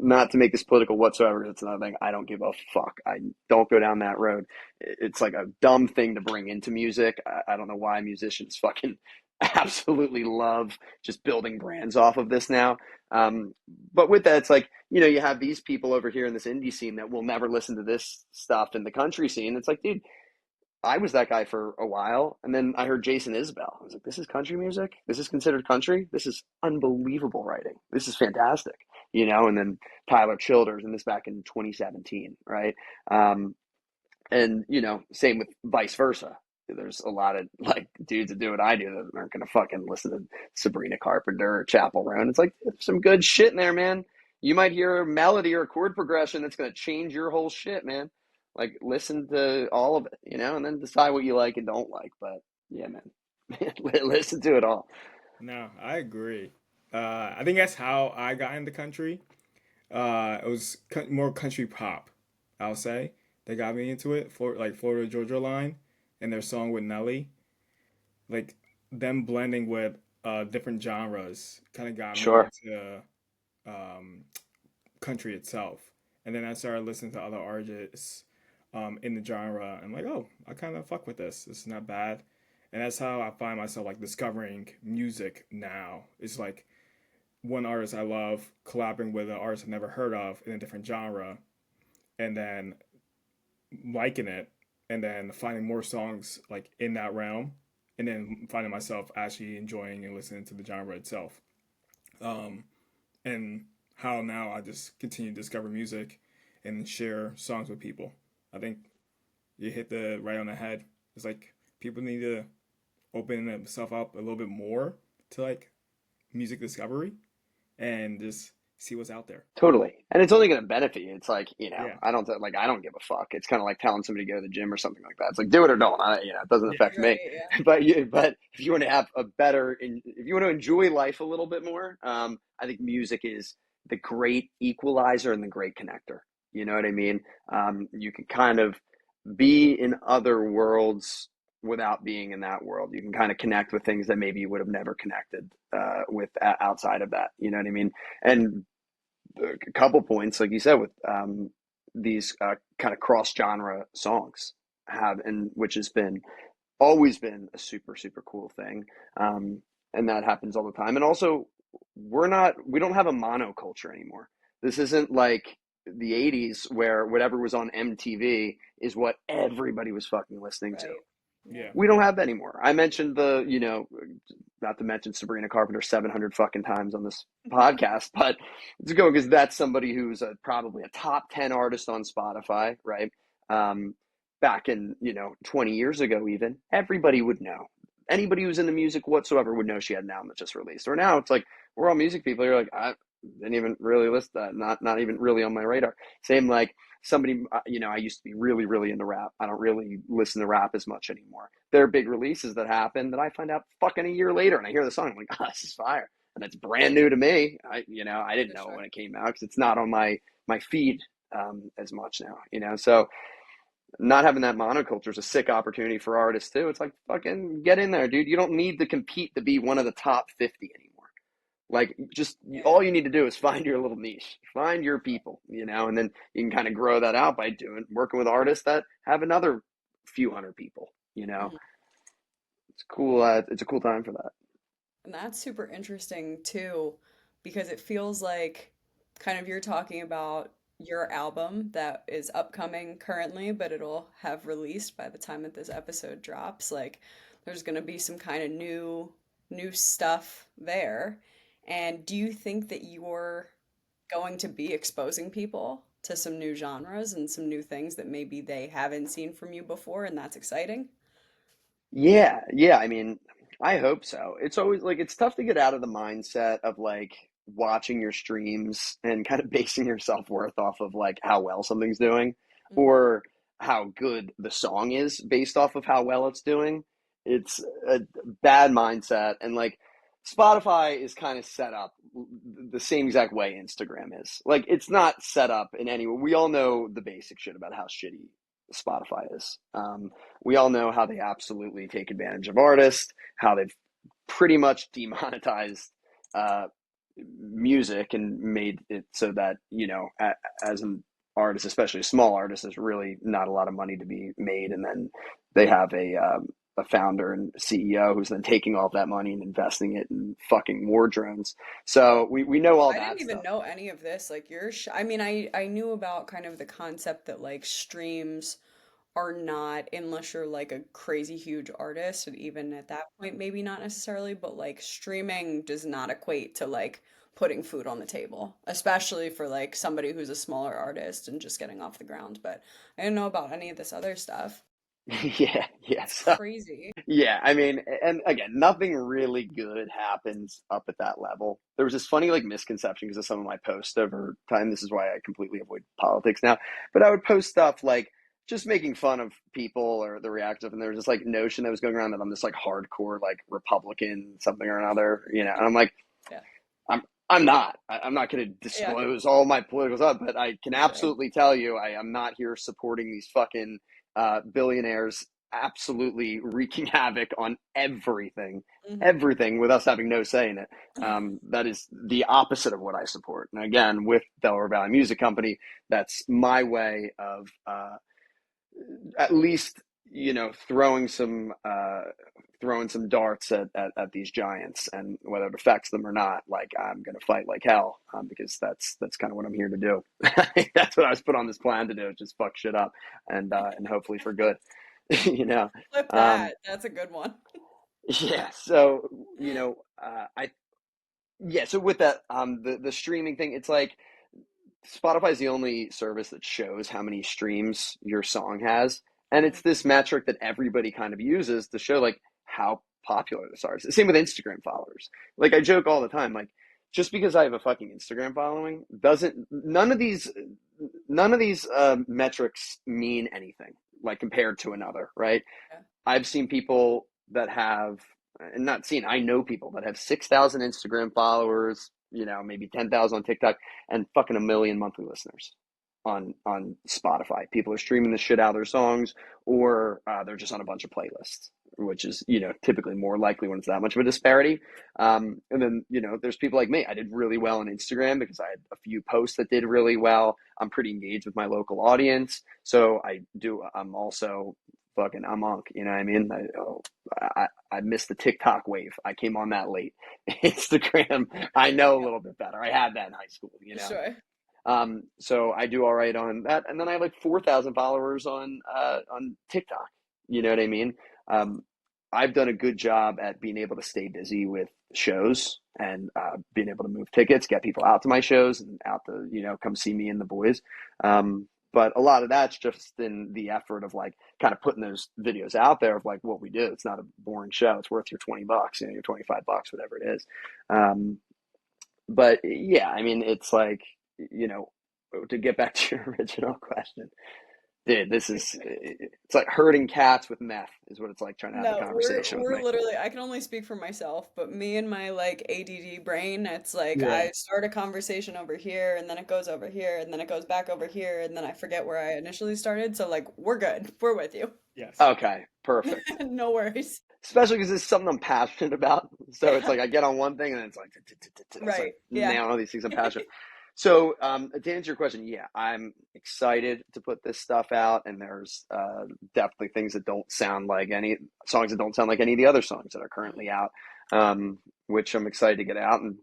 not to make this political whatsoever, it's another thing. I don't give a fuck. I don't go down that road. It's like a dumb thing to bring into music. I don't know why musicians fucking absolutely love just building brands off of this now. But with that, it's like, you have these people over here in this indie scene that will never listen to this stuff in the country scene. It's like, dude, I was that guy for a while, and then I heard Jason Isbell. I was like, "This is country music. This is considered country. This is unbelievable writing. This is fantastic." And then Tyler Childers, and this back in 2017, right? Um, and same with vice versa. There's a lot of like dudes that do what I do that aren't gonna fucking listen to Sabrina Carpenter or Chapel Roan. It's like there's some good shit in there, man. You might hear a melody or a chord progression that's gonna change your whole shit, man. Like listen to all of it, and then decide what you like and don't like. But yeah, man, listen to it all. No, I agree. I think that's how I got into country. It was more country pop, I'll say. They got me into it for like Florida Georgia Line and their song with Nelly. Like them blending with different genres kind of got me Sure, into um, country itself. And then I started listening to other artists in the genre. I'm like, oh, I kind of fuck with this. This is not bad. And that's how I find myself like discovering music now. It's like one artist I love collabing with an artist I've never heard of in a different genre, and then liking it, and then finding more songs like in that realm, and then finding myself actually enjoying and listening to the genre itself. Um, and how now I just continue to discover music and share songs with people. I think you hit the right on the head. It's like people need to open themselves up a little bit more to like music discovery and just see what's out there. totally. And it's only going to benefit you. It's like, Yeah. I don't give a fuck. It's kind of like telling somebody to go to the gym or something like that. It's like, do it or don't. It doesn't Yeah. affect me. Right, yeah. But if you want to have if you want to enjoy life a little bit more, I think music is the great equalizer and the great connector. You know what I mean? You can kind of be in other worlds without being in that world. You can kind of connect with things that maybe you would have never connected with outside of that. You know what I mean? And a couple points, like you said, with these kind of cross genre songs and which has been always been a super super cool thing, and that happens all the time. And also, we don't have a monoculture anymore. This isn't like the 80s where whatever was on MTV is what everybody was fucking listening to. Right. Yeah. Yeah. We don't have that anymore. I mentioned not to mention Sabrina Carpenter 700 fucking times on this podcast, but it's going because that's somebody who's probably a top 10 artist on Spotify, right? Um, Back in, 20 years ago, even everybody would know. Anybody who's into music whatsoever would know she had an album that just released. Or now it's like, we're all music people. You're like, I didn't even really list that. Not even really on my radar. Same like somebody, I used to be really, really into rap. I don't really listen to rap as much anymore. There are big releases that happen that I find out fucking a year later, and I hear the song. I'm like, oh, this is fire, and it's brand new to me. I didn't For know sure. when it came out because it's not on my feed as much now. So not having that monoculture is a sick opportunity for artists too. It's like fucking get in there, dude. You don't need to compete to be one of the top 50 anymore. Like just Yeah. all you need to do is find your little niche, find your people, and then you can kind of grow that out by working with artists that have another few hundred people. Mhm. It's cool. It's a cool time for that. And that's super interesting too, because it feels like kind of you're talking about your album that is upcoming currently, but it'll have released by the time that this episode drops. Like there's going to be some kind of new new stuff there. And do you think that you're going to be exposing people to some new genres and some new things that maybe they haven't seen from you before, and that's exciting? Yeah, yeah. I mean, I hope so. It's always like it's tough to get out of the mindset of like watching your streams and kind of basing your self-worth off of like how well something's doing Hmm. or how good the song is based off of how well it's doing. It's a bad mindset. And like Spotify is kind of set up the same exact way Instagram is. Like it's not set up in any way. We all know the basic shit about how shitty Spotify is. We all know how they absolutely take advantage of artists, how they've pretty much demonetized uh, music and made it so that, as an artist, especially a small artist, there's really not a lot of money to be made. And then they have a founder and CEO who's then taking all of that money and investing it in fucking war drones. So we know all I didn't that even stuff. know any of this. Like I mean, I knew about kind of the concept that like streams are not, unless you're like a crazy huge artist, and even at that point, maybe not necessarily, but like streaming does not equate to like putting food on the table, especially for like somebody who's a smaller artist and just getting off the ground. But I didn't know about any of this other stuff. Yeah, yeah. That's So crazy. yeah, I mean, and again, nothing really good happens up at that level. There was this funny like misconception because of some of my posts over time. This is why I completely avoid politics now. But I would post stuff like just making fun of people or the reactive, and there was this like notion that was going around that I'm this like hardcore like Republican something or another, and I'm like, Yeah. I'm not. I'm not going to Yeah. disclose all my political stuff, but I can Sure. absolutely tell you I am not here supporting these fucking billionaires absolutely wreaking havoc on everything, Hmm. everything with us having no say in it. That is the opposite of what I support. And again, with Delaware Valley Music Company, that's my way of at least throwing some darts at these giants, and whether it affects them or not, like I'm gonna fight like hell, because that's kind of what I'm here to do. That's what I was put on this plan to do, just fuck shit up, and hopefully for good. you know Flip um that. That's a good one. yeah, so I yeah, so with that, the streaming thing, it's like Spotify is the only service that shows how many streams your song has. And Hmm. it's this metric that everybody kind of uses to show like how popular this artist is. Same with Instagram followers. Like I joke all the time, like just because I have a fucking Instagram following doesn't none of these metrics mean anything like compared to another, right? Yeah. I've seen people that have, and not seen, I know people that have 6,000 Instagram followers, maybe 10,000 on TikTok, and fucking a million monthly listeners on Spotify. People are streaming the shit out of their songs, or they're just on a bunch of playlists, which is typically more likely when it's that much of a disparity. And then there's people like me. I did really well on Instagram because I had a few posts that did really well. I'm pretty engaged with my local audience, so I'm also fucking I'm Monk. You know what I mean? I missed the TikTok wave. I came on that late. Instagram, I know a little bit better. I had that in high school. Sure. So I do all right on that, and then I have like 4,000 followers on TikTok. You know what I mean? Um, I've done a good job at being able to stay busy with shows and being able to move tickets, get people out to my shows and out to come see me and the boys. But a lot of that's just in the effort of like kind of putting those videos out there of like what we do. It's not a boring show. It's worth your $20, your $25, whatever it is. Um, but yeah, I mean, it's like, you know, to get back to your original question, dude, it's like herding cats with meth is what it's like trying to have a No, we're conversation with we're me. literally, I can only speak for myself, but me and my like ADD brain, it's like Yeah. I start a conversation over here and then it goes over here and then it goes back over here and then I forget where I initially started. So like we're good. We're with you. Yes. Okay, perfect. No worries. Especially because it's something I'm passionate about. So it's Yeah. like I get on one thing and it's like it's like Right. Yeah. now all these things I'm passionate. So to answer your question, yeah, I'm excited to put this stuff out, and there's definitely things that don't sound like any songs that don't sound like any of the other songs that are currently out, which I'm excited to get out and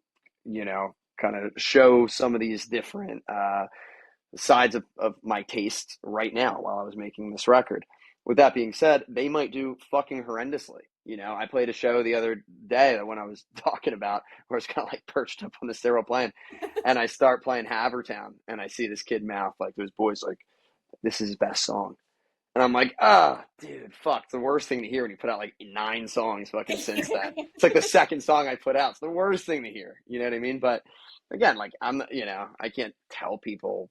kind of show some of these different sides of my taste right now while I was making this record. With that being said, they might do fucking horrendously. I played a show the other day, that when I was talking about, where it's kind of like perched up on the stairwell playing, and I start playing Havertown, and I see this kid mouth like to his boys like, "This is his best song." And I'm like, dude, fuck. It's the worst thing to hear when you put out like 9 songs fucking since then. It's like the second song I put out. It's the worst thing to hear. You know what I mean? But again, like I can't tell people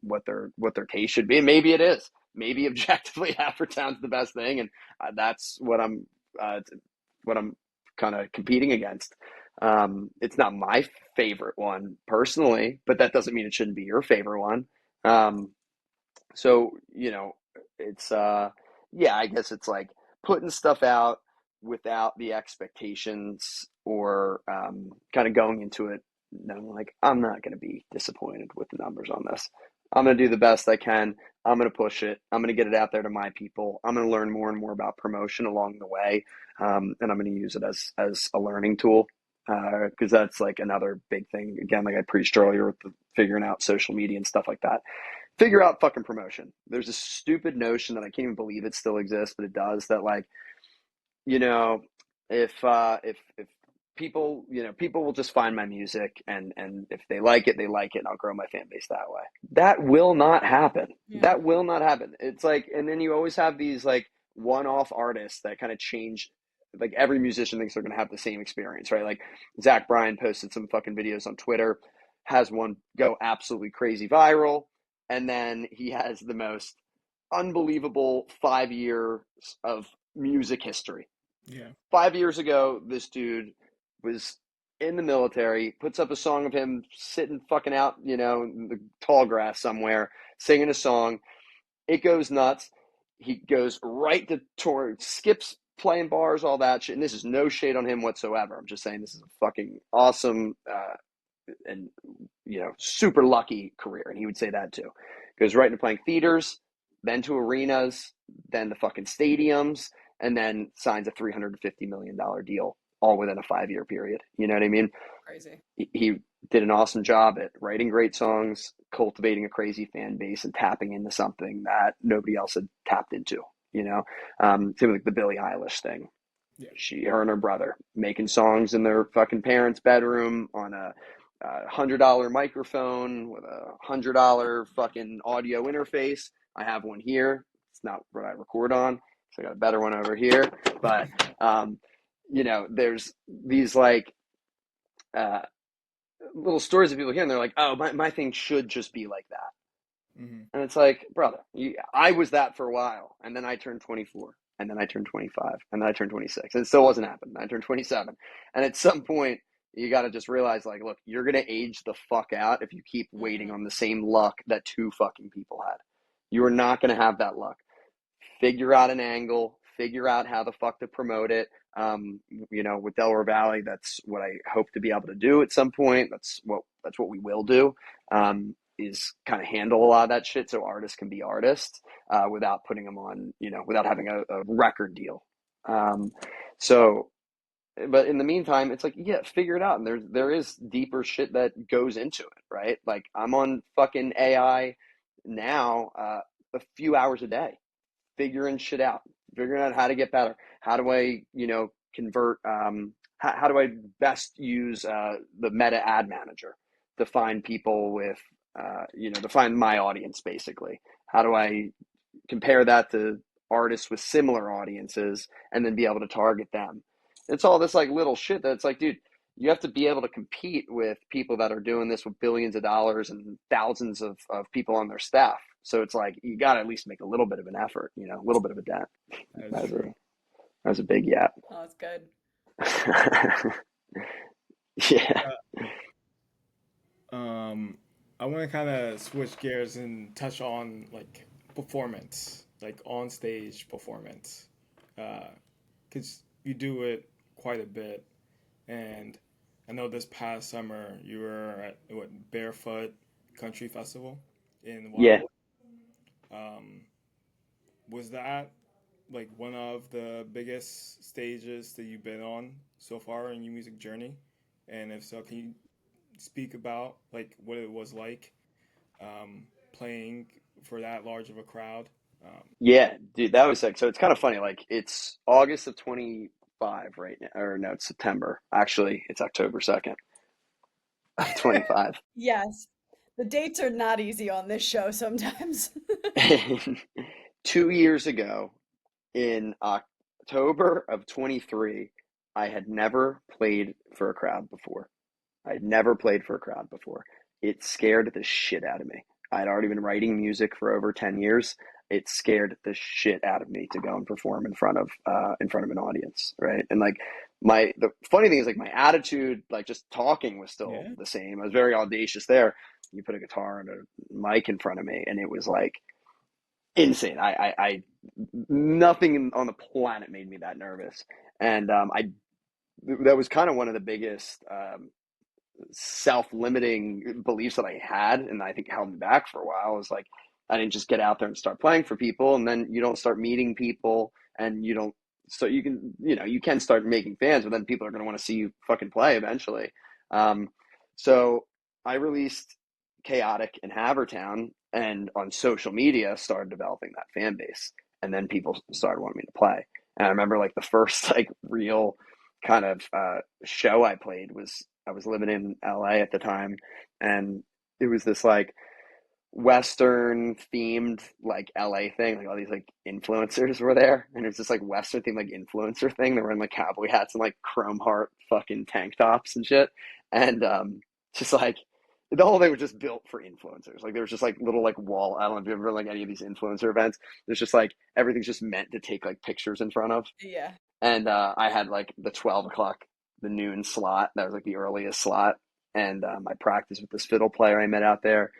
what their taste should be. And maybe it is. Maybe objectively, Havertown's the best thing, and that's uh, what I'm kind of competing against. It's not my favorite one personally, but that doesn't mean it shouldn't be your favorite one. Um, so, it's yeah, I guess it's like putting stuff out without the expectations, or kind of going into it knowing like I'm not going to be disappointed with the numbers on this. I'm going to do the best I can. I'm going to push it. I'm going to get it out there to my people. I'm going to learn more and more about promotion along the way, and I'm going to use it as a learning tool, because that's like another big thing. Again, like I preached earlier with the figuring out social media and stuff like that. Figure out fucking promotion. There's a stupid notion that I can't even believe it still exists, but it does, that like, you know, if people, people will just find my music, and if they like it, they like it, and I'll grow my fan base that way. That will not happen. Yeah. That will not happen. It's like, and then you always have these like one-off artists that kind of change. Like every musician thinks they're going to have the same experience, right? Like Zach Bryan posted some fucking videos on Twitter, has one go absolutely crazy viral, and then he has the most unbelievable 5 years of music history. Yeah. 5 years ago, this dude was in the military, puts up a song of him sitting fucking out, in the tall grass somewhere, singing a song. It goes nuts. He goes right to tour, skips playing bars, all that shit. And this is no shade on him whatsoever. I'm just saying this is a fucking awesome, and super lucky career. And he would say that too. Goes right into playing theaters, then to arenas, then the fucking stadiums, and then signs a $350 million deal, all within a 5 year period. You know what I mean? Crazy. He did an awesome job at writing great songs, cultivating a crazy fan base, and tapping into something that nobody else had tapped into. Same like the Billie Eilish thing. Yeah. Her and her brother making songs in their fucking parents' bedroom on a $100 microphone with a $100 fucking audio interface. I have one here. It's not what I record on, so I got a better one over here. But there's these like uh, little stories that people hear, and they're like, "Oh, my thing should just be like that." Mm-hmm. And it's like, brother, I was that for a while, and then I turned 24, and then I turned 25, and then I turned 26, and it still wasn't happening. I turned 27, and at some point, you got to just realize, like, look, you're gonna age the fuck out if you keep waiting Mhm. on the same luck that 2 fucking people had. You are not gonna have that luck. Figure out an angle, figure out how the fuck to promote it. With Delaware Valley, that's what I hope to be able to do at some point. That's what we will do. Is kind of handle a lot of that shit so artists can be artists, without putting them on, without having a record deal. Um, so, but in the meantime, it's like, yeah, figure it out. And there is deeper shit that goes into it, right? Like I'm on fucking AI now, a few hours a day, figuring shit out, figuring out how to get better. How do I, convert? How do I best use the Meta Ad Manager to find people with, to find my audience basically? How do I compare that to artists with similar audiences and then be able to target them? It's all this like little shit that's like, dude, you have to be able to compete with people that are doing this with billions of dollars and thousands of people on their staff. So it's like you got to at least make a little bit of an effort, a little bit of a dent. That's That was a, true. that was a big yap. Oh, that's good. Yeah. Um, I want to kind of switch gears and touch on like performance, like on stage performance, because you do it quite a bit. And I know this past summer you were at what Barefoot Country Festival in Yeah. Wildwood. Um, was that like one of the biggest stages that you've been on so far in your music journey? And if so, can you speak about like what it was like playing for that large of a crowd? Yeah, dude, that was like, so it's kind of funny. Like it's August of 20, right now, or no, it's September. Actually, it's October 2nd, 25. Yes. The dates are not easy on this show sometimes. 2 years ago, in October of 23, I had never played for a crowd before. I'd never played for a crowd before. It scared the shit out of me. I'd already been writing music for over 10 years. It scared the shit out of me to go and perform in front of an audience, right? And like the funny thing is like my attitude, like just talking was still Yeah. the same. I was very audacious there. You put a guitar and a mic in front of me, and it was like insane. I nothing on the planet made me that nervous, and I that was kind of one of the biggest self-limiting beliefs that I had, and I think held me back for a while. Was like I didn't just get out there and start playing for people, and then you don't start meeting people, and you don't. So you can, you can start making fans, but then people are going to want to see you fucking play eventually. Um, so I released Chaotic in Havertown, and on social media started developing that fan base, and then people started wanting me to play. And I remember like the first like real kind of show I played was I was living in LA at the time, and it was this like Western themed like LA thing. Like all these like influencers were there, and it was this like Western themed like influencer thing. They were in like cowboy hats and like chrome heart fucking tank tops and shit, and just like the whole thing was just built for influencers. Like there was just like little like wall. I don't know if you've ever like any of these influencer events. There's just like everything's just meant to take like pictures in front of. Yeah. And I had like the 12 o'clock, the noon slot. That was like the earliest slot. And I practiced with this fiddle player I met out there.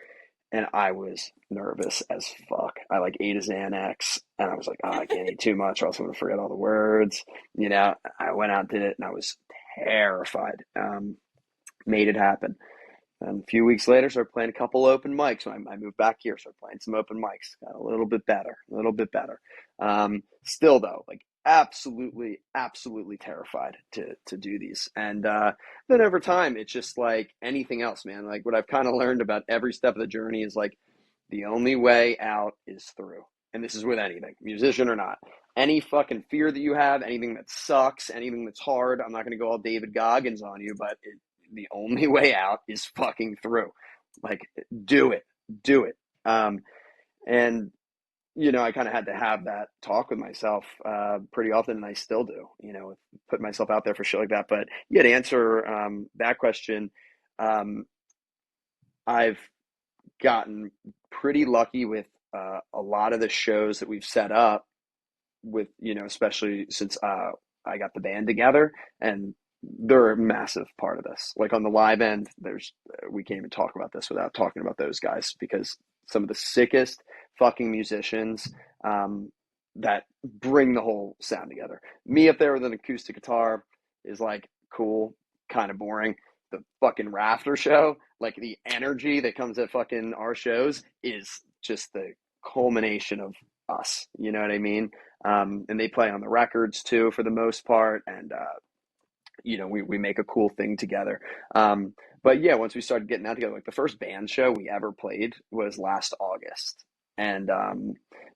And I was nervous as fuck. I like ate a Xanax and I was like, oh, I can't eat too much or else I'm going to forget all the words. I went out, did it, and I was terrified. Made it happen. And a few weeks later, started playing a couple open mics. When I moved back here, started playing some open mics. Got a little bit better, a little bit better. Still though, like absolutely, absolutely terrified to do these. And then over time, it's just like anything else, man. Like what I've kind of learned about every step of the journey is like the only way out is through. And this is with anything, musician or not. Any fucking fear that you have, anything that sucks, anything that's hard. I'm not going to go all David Goggins on you, but the only way out is fucking through. Like, do it, do it. And I kind of had to have that talk with myself pretty often, and I still do. Put myself out there for shit like that. But yeah, to answer that question, um, I've gotten pretty lucky with a lot of the shows that we've set up with, especially since I got the band together, and they're a massive part of this. Like on the live end, we can't even talk about this without talking about those guys, because some of the sickest fucking musicians that bring the whole sound together. Me up there with an acoustic guitar is like cool, kind of boring. The fucking Rafter show, like the energy that comes at fucking our shows is just the culmination of us. You know what I mean? And they play on the records too for the most part, and we make a cool thing together. But yeah, once we started getting that together, like the first band show we ever played was last August, and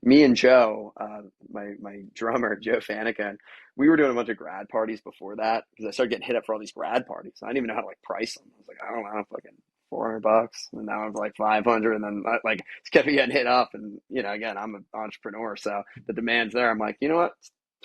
me and Joe, my drummer Joe Fanica, we were doing a bunch of grad parties before that, because I started getting hit up for all these grad parties. I didn't even know how to like price them. I was like, I don't know, fucking $400, and now I'm like 500, and then like it's kept getting hit up, and again, I'm an entrepreneur, so the demand's there. I'm like, you know what,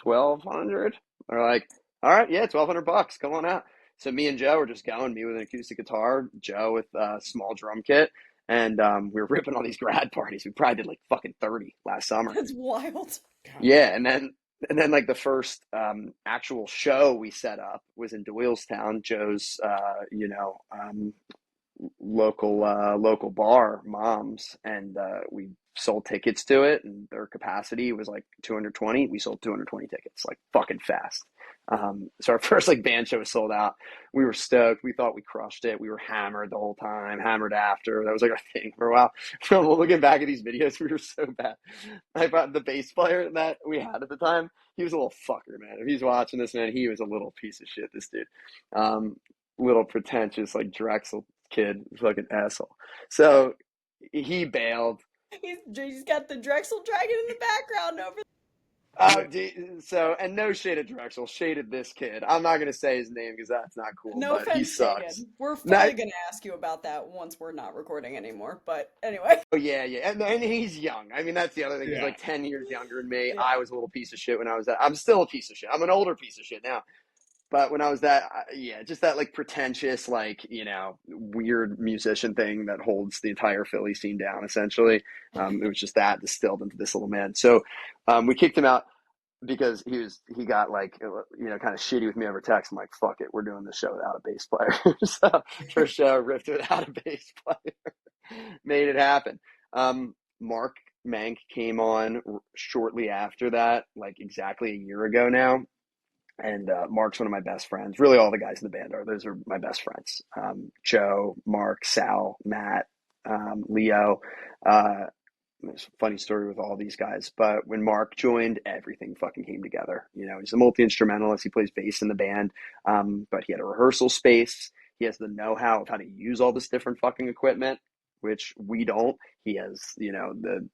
1,200? They're like, all right, yeah, $1,200. Come on out. So me and Joe were just going, me with an acoustic guitar, Joe with a small drum kit, and we were ripping all these grad parties. We probably did like fucking 30 last summer. That's wild. God. Yeah, and then like the first actual show we set up was in Doylestown, Joe's local bar, Moms, and we sold tickets to it, and their capacity was like 220. We sold 220 tickets like fucking fast. So our first like band show was sold out. We were stoked. We thought we crushed it. We were hammered the whole time, hammered after. That was like our thing for a while. Looking back at these videos, we were so bad. I thought the bass player that we had at the time, he was a little fucker, man. If he's watching this, man, he was a little piece of shit, this dude. Little pretentious, like Drexel kid, fucking asshole. So he bailed. He's got the Drexel Dragon in the background over. Yeah. So, and no shade at Drexel, shaded this kid. I'm not gonna say his name because that's not cool, No but he offense sucks. taken. We're Not, fully gonna ask you about that once we're not recording anymore. But anyway, oh yeah, yeah, and he's young. I mean, that's the other thing. He's Yeah. like 10 years younger than me. yeah. I was a little piece of shit when I was that. I'm still a piece of shit. I'm an older piece of shit now. But when I was that, yeah, just that like pretentious, like, weird musician thing that holds the entire Philly scene down, essentially. It was just that distilled into this little man. So we kicked him out because he got like, kind of shitty with me over text. I'm like, fuck it, we're doing this show without a bass player. So first show, ripped it without a bass player, made it happen. Mark Mank came on shortly after that, like exactly a year ago now, and Mark's one of my best friends. Really, all the guys in the band are. Those are my best friends. Joe, Mark, Sal, Matt, Leo. Uh, there's a funny story with all these guys, but when Mark joined, everything fucking came together. He's a multi instrumentalist. He plays bass in the band, but he had a rehearsal space. He has the know how of how to use all this different fucking equipment, which we don't. He has, the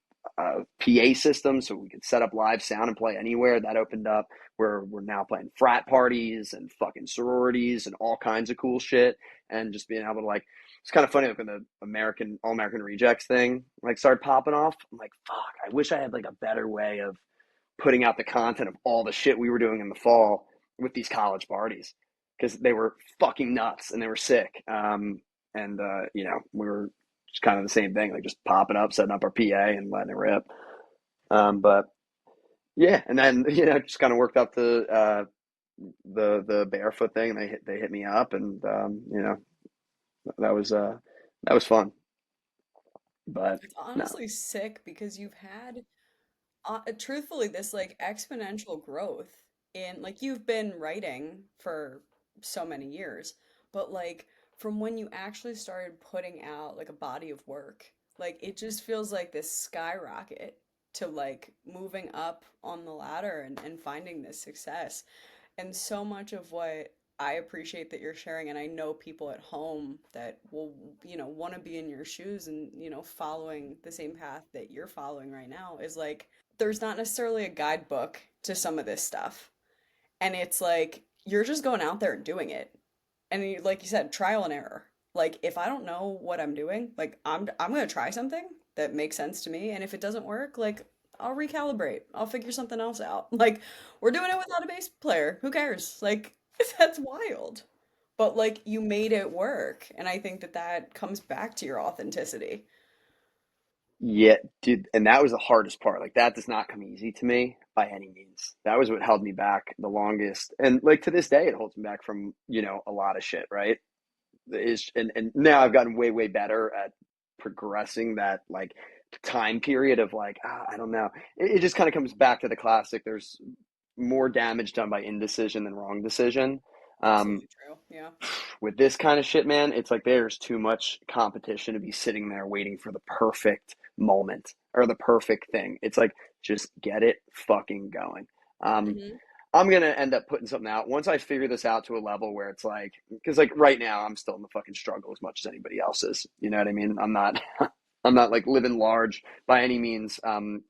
PA system, so we could set up live sound and play anywhere. That opened up where we're now playing frat parties and fucking sororities and all kinds of cool shit, and just being able to like, it's kind of funny, like when the All American Rejects thing like started popping off. I'm like, fuck, I wish I had like a better way of putting out the content of all the shit we were doing in the fall with these college parties, because they were fucking nuts and they were sick. And we were just kind of the same thing, like just popping up, setting up our PA and letting it rip. But yeah, and then just kind of worked up to the barefoot thing. They hit me up, and that was fun. But It's no, honestly sick because you've had, truthfully, this like exponential growth in like you've been writing for so many years, but like from when you actually started putting out like a body of work, like it just feels like this skyrocket to like moving up on the ladder and finding this success. And so much of what I appreciate that you're sharing, and I know people at home that will, want to be in your shoes and, following the same path that you're following right now, is like there's not necessarily a guidebook to some of this stuff. And it's like you're just going out there and doing it. And like you said, trial and error. Like if I don't know what I'm doing, like I'm going to try something that makes sense to me, and if it doesn't work, like I'll recalibrate. I'll figure something else out. Like we're doing it without a bass player. Who cares? Like that's wild. But like you made it work, and I think that that comes back to your authenticity. yeah, dude, and that was the hardest part. Like that does not come easy to me by any means. That was what held me back the longest, and like to this day, it holds me back from a lot of shit. Right? Is and now I've gotten way better at progressing that like time period of like, I don't know. It just kind of comes back to the classic. There's more damage done by indecision than wrong decision. Um, Absolutely true. Yeah. with this kind of shit, man, it's like there's too much competition to be sitting there waiting for the perfect moment or the perfect thing. It's like just get it fucking going. Um, Hmm. I'm gonna end up putting something out once I figure this out to a level where it's like, because like right now I'm still in the fucking struggle as much as anybody else is. You know what I mean? I'm not, I'm not like living large by any means. From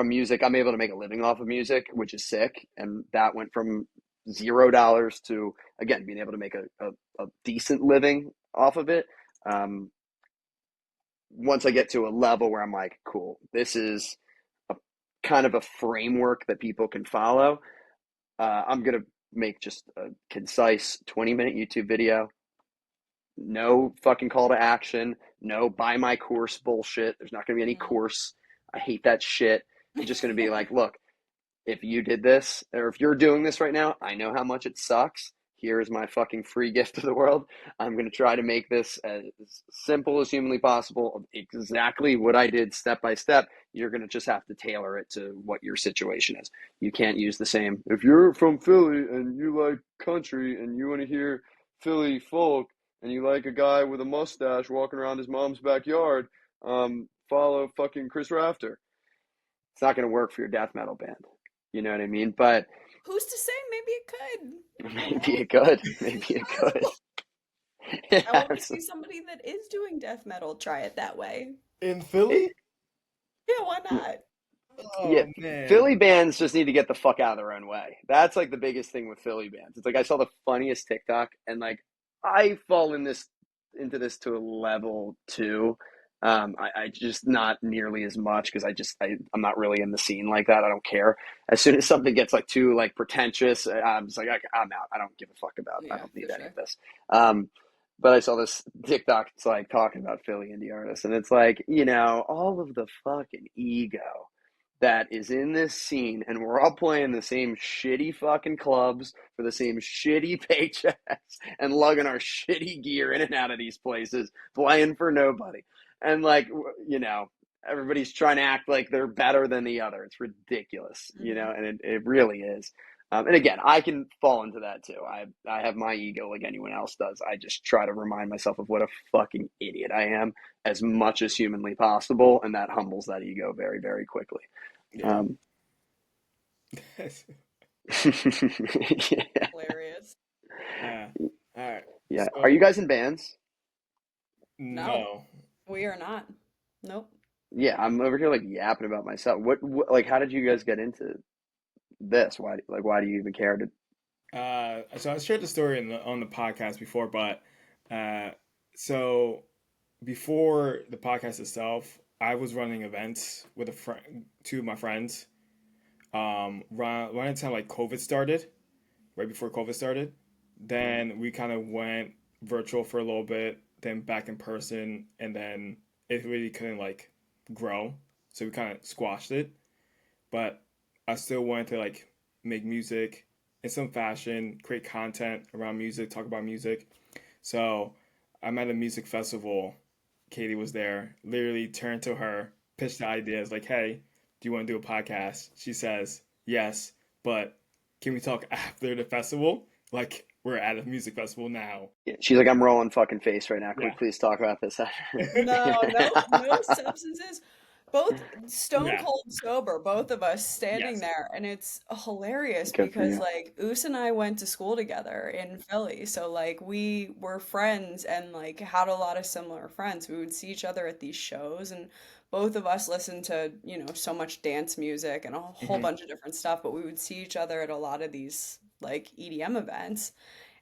music, I'm able to make a living off of music, which is sick, and that went from $0 to again being able to make a decent living off of it. Um, Once I get to a level where I'm like, cool, this is a kind of a framework that people can follow. I'm gonna make just a concise 20-minute YouTube video. No fucking call to action. No buy my course bullshit. There's not gonna be any Hmm. course. I hate that shit. It's just gonna be like, look, if you did this or if you're doing this right now, I know how much it sucks. Here is my fucking free gift to the world. I'm going to try to make this as simple as humanly possible, exactly what I did step by step. You're going to just have to tailor it to what your situation is. You can't use the same. If you're from Philly and you like country and you want to hear Philly folk and you like a guy with a mustache walking around his mom's backyard, follow fucking Chris Rafter. It's not going to work for your death metal band. You know what I mean? But Who's to say? Maybe it could. maybe it could. Maybe It's it could. possible. I Yeah, want to see somebody that is doing death metal try it that way. In Philly? Yeah, why not? Yeah, Oh man. Philly bands just need to get the fuck out of their own way. That's like the biggest thing with Philly bands. It's like I saw the funniest TikTok, and like I fall in this into this to a level too. I just not nearly as much because I'm not really in the scene like that. I don't care. As soon as something gets like too like pretentious, I'm just like I'm out. I don't give a fuck about. I Yeah, don't for need any of sure. this. But I saw this TikTok. It's like talking about Philly indie artists, and it's like all of the fucking ego that is in this scene, and we're all playing the same shitty fucking clubs for the same shitty paychecks and lugging our shitty gear in and out of these places, playing for nobody. And like, everybody's trying to act like they're better than the other. It's ridiculous, Hmm. and it really is. And again, I can fall into that too. I have my ego like anyone else does. I just try to remind myself of what a fucking idiot I am as much as humanly possible, and that humbles that ego very, very quickly. Yeah. Um, yeah, Hilarious. uh, all right. yeah. Are you So guys in bands? No, no. we are not. Nope. Yeah, I'm over here like yapping about myself. What like, how did you guys get into this? Why do you even care to? So I shared the story on the podcast before, but uh, so before the podcast itself, I was running events with a friend, two of my friends. Right at the time like COVID started, right before COVID started. Then we kind of went virtual for a little bit, then back in person, and then it really couldn't like grow, so we kind of squashed it. But I still wanted to like make music in some fashion, create content around music, talk about music. So I'm at a music festival. Katie was there. Literally turned to her, pitched the ideas like, "Hey, do you want to do a podcast?" She says, "Yes, but can we talk after the festival? Like we're at a music festival now." Yeah, she's like, I'm rolling fucking face right now. Can we Yeah. please talk about this? No, no, no substances. Both stone Yeah. cold sober, both of us standing Yes. there, and it's hilarious Good for because you. like Us and I went to school together in Philly, so like we were friends and like had a lot of similar friends. We would see each other at these shows, and both of us listened to, so much dance music and a whole Hmm. bunch of different stuff, but we would see each other at a lot of these like EDM events.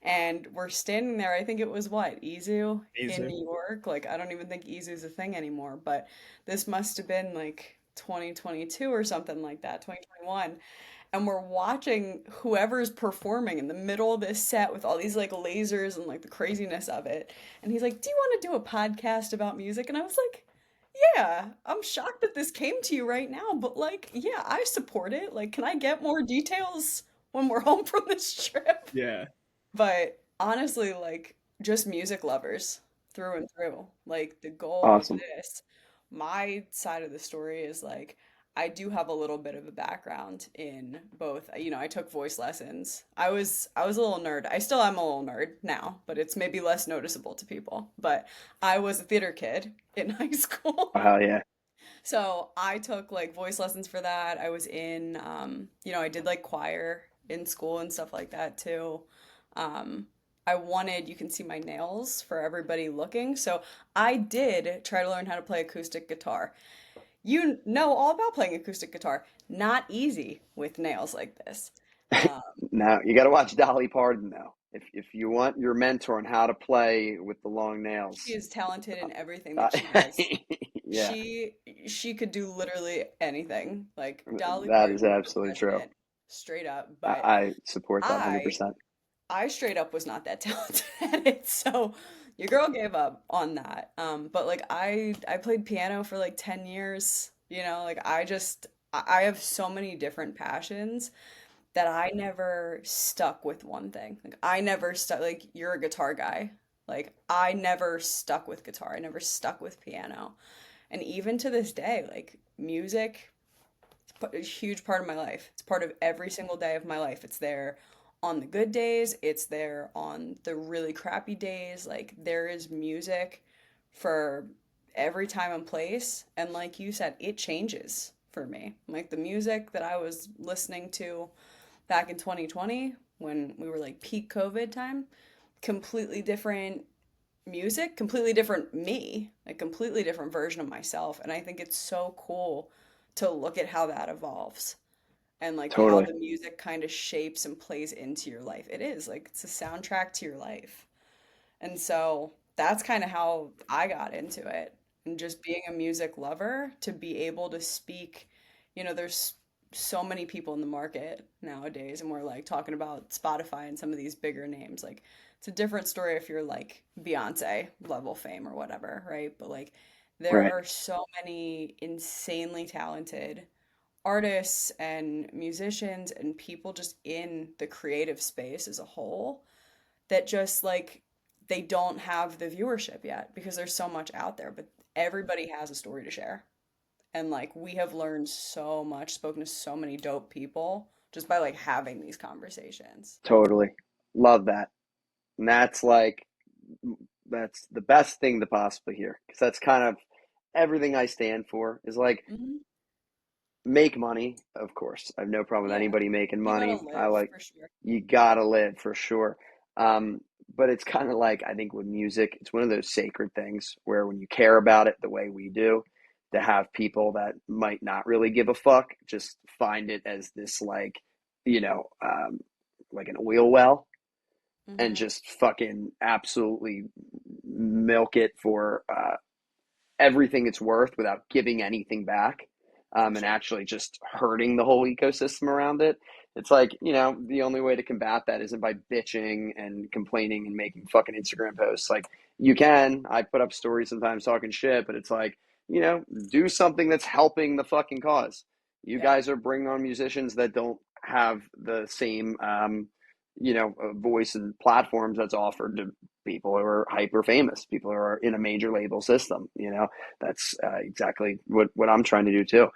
And we're standing there, I think it was what, Izu in Easy. New York? Like, I don't even think Izu's a thing anymore, but this must have been like 2022 or something like that, 2021. And we're watching whoever's performing in the middle of this set with all these like lasers and like the craziness of it. And he's like, "Do you want to do a podcast about music?" And I was like, "Yeah, I'm shocked that this came to you right now, but like, yeah, I support it. Like, can I get more details when we're home from this trip?" Yeah. But honestly, like just music lovers through and through. Like the goal of Awesome. this, my side of the story is like I do have a little bit of a background in both. I took voice lessons. I was a little nerd. I still am a little nerd now, but it's maybe less noticeable to people. But I was a theater kid in high school. Oh, hell yeah. So I took like voice lessons for that. I was in, I did like choir in school and stuff like that too. Um, I wanted, you can see my nails for everybody looking. So I did try to learn how to play acoustic guitar. You know all about playing acoustic guitar. Not easy with nails like this. Um, Now you got to watch Dolly Parton though. If you want your mentor on how to play with the long she nails, is talented in everything uh, that she does. yeah, She she could do literally anything. Like Dolly that Parton is for absolutely true. president, straight up. I, But I support that I 100%. I straight up was not that talented at it, so your girl gave up on that. But like I played piano for like 10 years, like I have so many different passions that I never stuck with one thing. Like I never stuck like you're a guitar guy. Like I never stuck with guitar. I never stuck with piano. And even to this day, like music a huge part of my life. It's part of every single day of my life. It's there on the good days, it's there on the really crappy days. Like there is music for every time and place. And like you said, it changes for me. Like the music that I was listening to back in 2020 when we were like peak COVID time, completely different music, completely different me, a completely different version of myself. And I think it's so cool to look at how that evolves and like how Totally. the music kind of shapes and plays into your life. It is like it's a soundtrack to your life. And so that's kind of how I got into it. And just being a music lover to be able to speak, there's so many people in the market nowadays, and we're like talking about Spotify and some of these bigger names. Like, it's a different story if you're like Beyonce level fame or whatever, right? But like, there Right. are so many insanely talented artists and musicians and people just in the creative space as a whole that just like they don't have the viewership yet because there's so much out there, but everybody has a story to share. And like we have learned so much, spoken to so many dope people just by like having these conversations. Totally. Love that. And that's the best thing to possibly hear because that's kind of everything I stand for is like Hmm. make money, of course. I have no problem with Yeah, anybody making you gotta money. I live like for sure. you gotta live for sure. Um, but it's kind of like I think with music, it's one of those sacred things where when you care about it the way we do, to have people that might not really give a fuck just find it as this like, you know, like an oil well and Hmm. just fucking absolutely milk it for everything it's worth without giving anything back, For and sure. actually just hurting the whole ecosystem around it. It's like, the only way to combat that isn't by bitching and complaining and making fucking Instagram posts. Like, I put up stories sometimes talking shit, but it's like, do something that's helping the fucking cause. You Yeah. guys are bringing on musicians that don't have the same, voice and platforms that's offered to people who are hyper famous, people who are in a major label system. That's exactly what I'm trying to do too.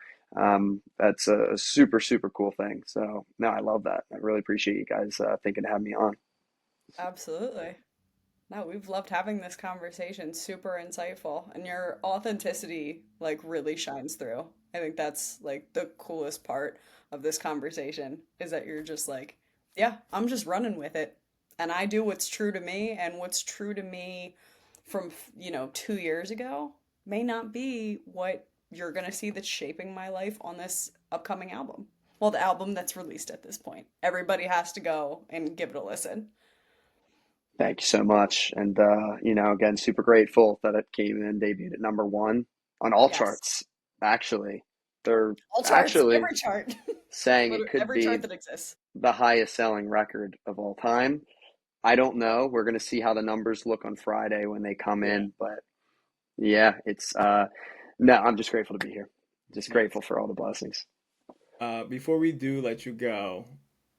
That's a super super cool thing. So no, I love that. I really appreciate you guys thinking to have me on. Absolutely. No, we've loved having this conversation. Super insightful. And your authenticity like really shines through. I think that's like the coolest part of this conversation is that you're just like, yeah, I'm just running with it. And I do what's true to me, and what's true to me from, 2 years ago may not be what you're gonna see that's shaping my life on this upcoming album. Well, the album that's released at this point. Everybody has to go and give it a listen. Thank you so much, and again, super grateful that it came in debuted at number one on all Yes. charts. Actually, they're All charts, actually every chart. saying it Literally could every chart be that exists. the highest selling record of all time. I don't know. We're going to see how the numbers look on Friday when they come Yeah, in, but yeah, it's no, I'm just grateful to be here. Just nice. grateful for all the blessings. Before we do let you go,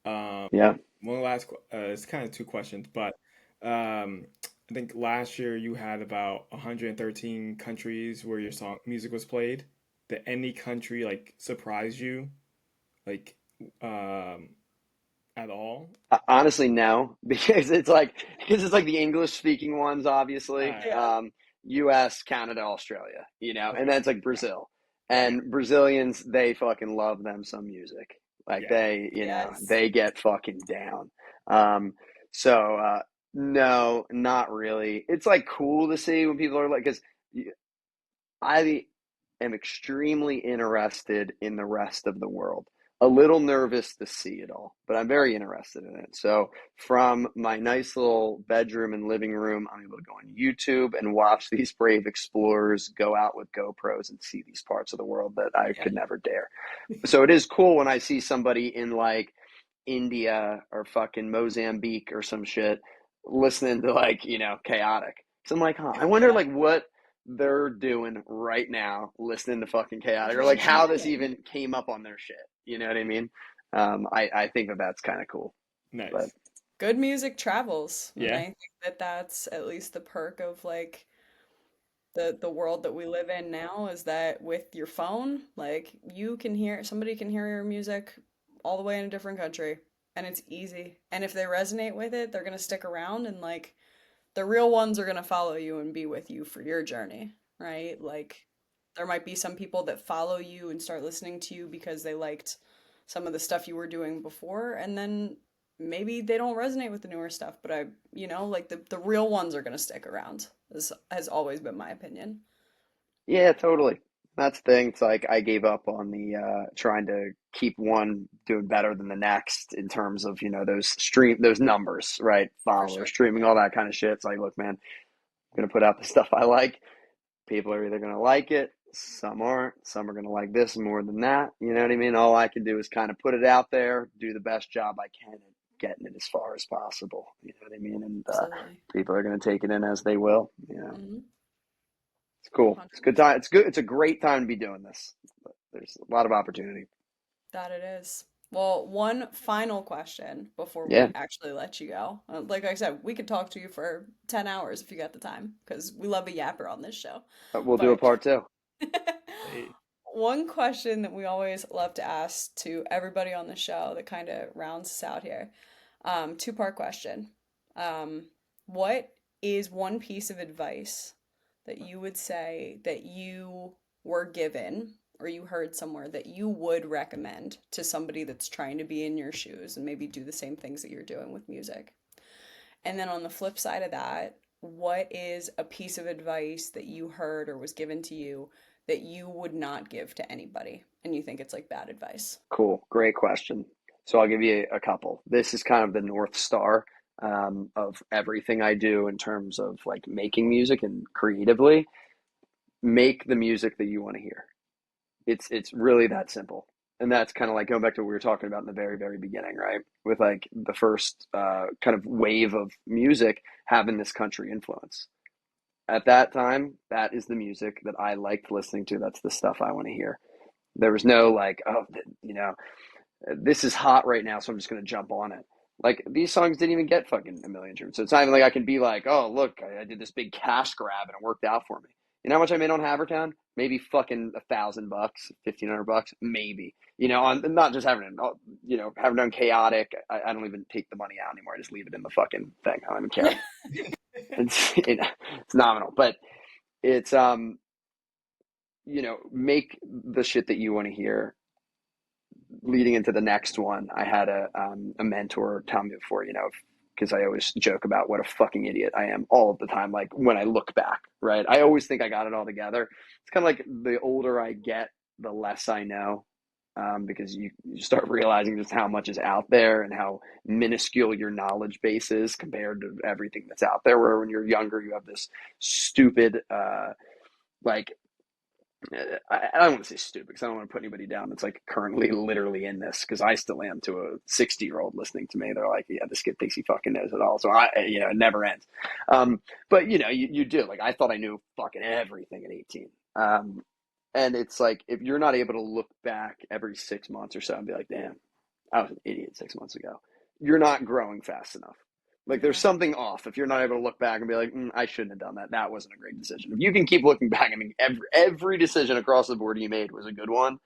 um, Yeah. one last, it's kind of two questions, but I think last year you had about 113 countries where your song music was played. Did any country like surprise you, like um, at all? Honestly, no, because it's like the English speaking ones, obviously. Yeah. U.S., Canada, Australia, and Okay, then it's like yeah, Brazil. Right. And Brazilians, they fucking love them some music. Like yeah, Yes. they get fucking down. Um, so no, not really. It's like cool to see when people are like, because I am extremely interested in the rest of the world. A little nervous to see it all, but I'm very Right. interested in it. So, from my nice little bedroom and living room, I'm able to go on YouTube and watch these brave explorers go out with GoPros and see these parts of the world that I Yeah. could never dare. So, it is cool when I see somebody in like India or fucking Mozambique or some shit listening to like, chaotic. So I'm like, I wonder Yeah. like what they're doing right now listening to fucking chaotic or like Just how this jamming. even came up on their shit. You know what I mean? I think that that's kind of cool. But nice. Good music travels. And Yeah, I think that that's at least the perk of like the world that we live in now is that with your phone, like somebody can hear your music all the way in a different country and it's easy. And if they resonate with it, they're gonna stick around and like the real ones are going to follow you and be with you for your journey, right? Like there might be some people that follow you and start listening to you because they liked some of the stuff you were doing before and then maybe they don't resonate with the newer stuff, but like the real ones are going to stick around. This has always been my opinion. yeah, totally. That's the thing. It's like I gave up on the trying to keep one doing better than the next in terms of, those numbers, right? For Followers, sure. streaming, Yeah. all that kind of shit. It's like, look, man, I'm gonna put out the stuff I like. People are either gonna like it, some aren't, some are gonna like this more than that. You know what I mean? All I can do is kind of put it out there, do the best job I can at getting it as far as possible. You know what I mean? And Absolutely. people are gonna take it in as they will. Hmm. It's cool. It's a good 100%. time. It's good. It's a great time to be doing this. There's a lot of opportunity. That it is. Well, one final question before Yeah, we actually let you go. Like I said, we could talk to you for 10 hours if you got the time, because we love a yapper on this show. we'll do a But part two. Hey, one question that we always love to ask to everybody on the show that kind of rounds us out here. Two-part question. Um, what is one piece of advice that you would say that you were given or you heard somewhere that you would recommend to somebody that's trying to be in your shoes and maybe do the same things that you're doing with music? And then on the flip side of that, what is a piece of advice that you heard or was given to you that you would not give to anybody and you think it's like bad advice? Cool. Great question. So I'll give you a couple. This is kind of the North Star of everything I do in terms of like making music and creatively. Make the music that you want to hear. It's really that simple. And that's kind of like going back to what we were talking about in the very, very beginning, right? With like the first kind of wave of music having this country influence. At that time, that is the music that I liked listening to. That's the stuff I want to hear. There was no like, oh, this is hot right now, so I'm just going to jump on it. Like these songs didn't even get fucking a million streams. So it's not even like I can be like, oh, look, I did this big cash grab and it worked out for me. You know how much I made on Havertown? Maybe fucking $1,000, $1,500, maybe. On not just Havertown, Havertown chaotic. I don't even take the money out anymore. I just leave it in the fucking thing. I don't even care. It's nominal, but it's make the shit that you want to hear. Leading into the next one, I had a mentor tell me before, because I always joke about what a fucking idiot I am all of the time. Like when I look back, right? I always think I got it all together. It's kind of like the older I get, the less I know, because you start realizing just how much is out there and how minuscule your knowledge base is compared to everything that's out there. Where when you're younger, you have this stupid, like I don't want to say stupid because I don't want to put anybody down that's like currently literally in this because I still am to a 60-year-old listening to me. They're like, yeah, this kid thinks he fucking knows it all. So it never ends. But you do. Like I thought I knew fucking everything at 18. And it's like if you're not able to look back every 6 months or so and be like, damn, I was an idiot 6 months ago, you're not growing fast enough. Like there's Yeah. something off if you're not able to look back and be like, I shouldn't have done that. That wasn't a great decision. If you can keep looking back, I mean, every decision across the board you made was a good one.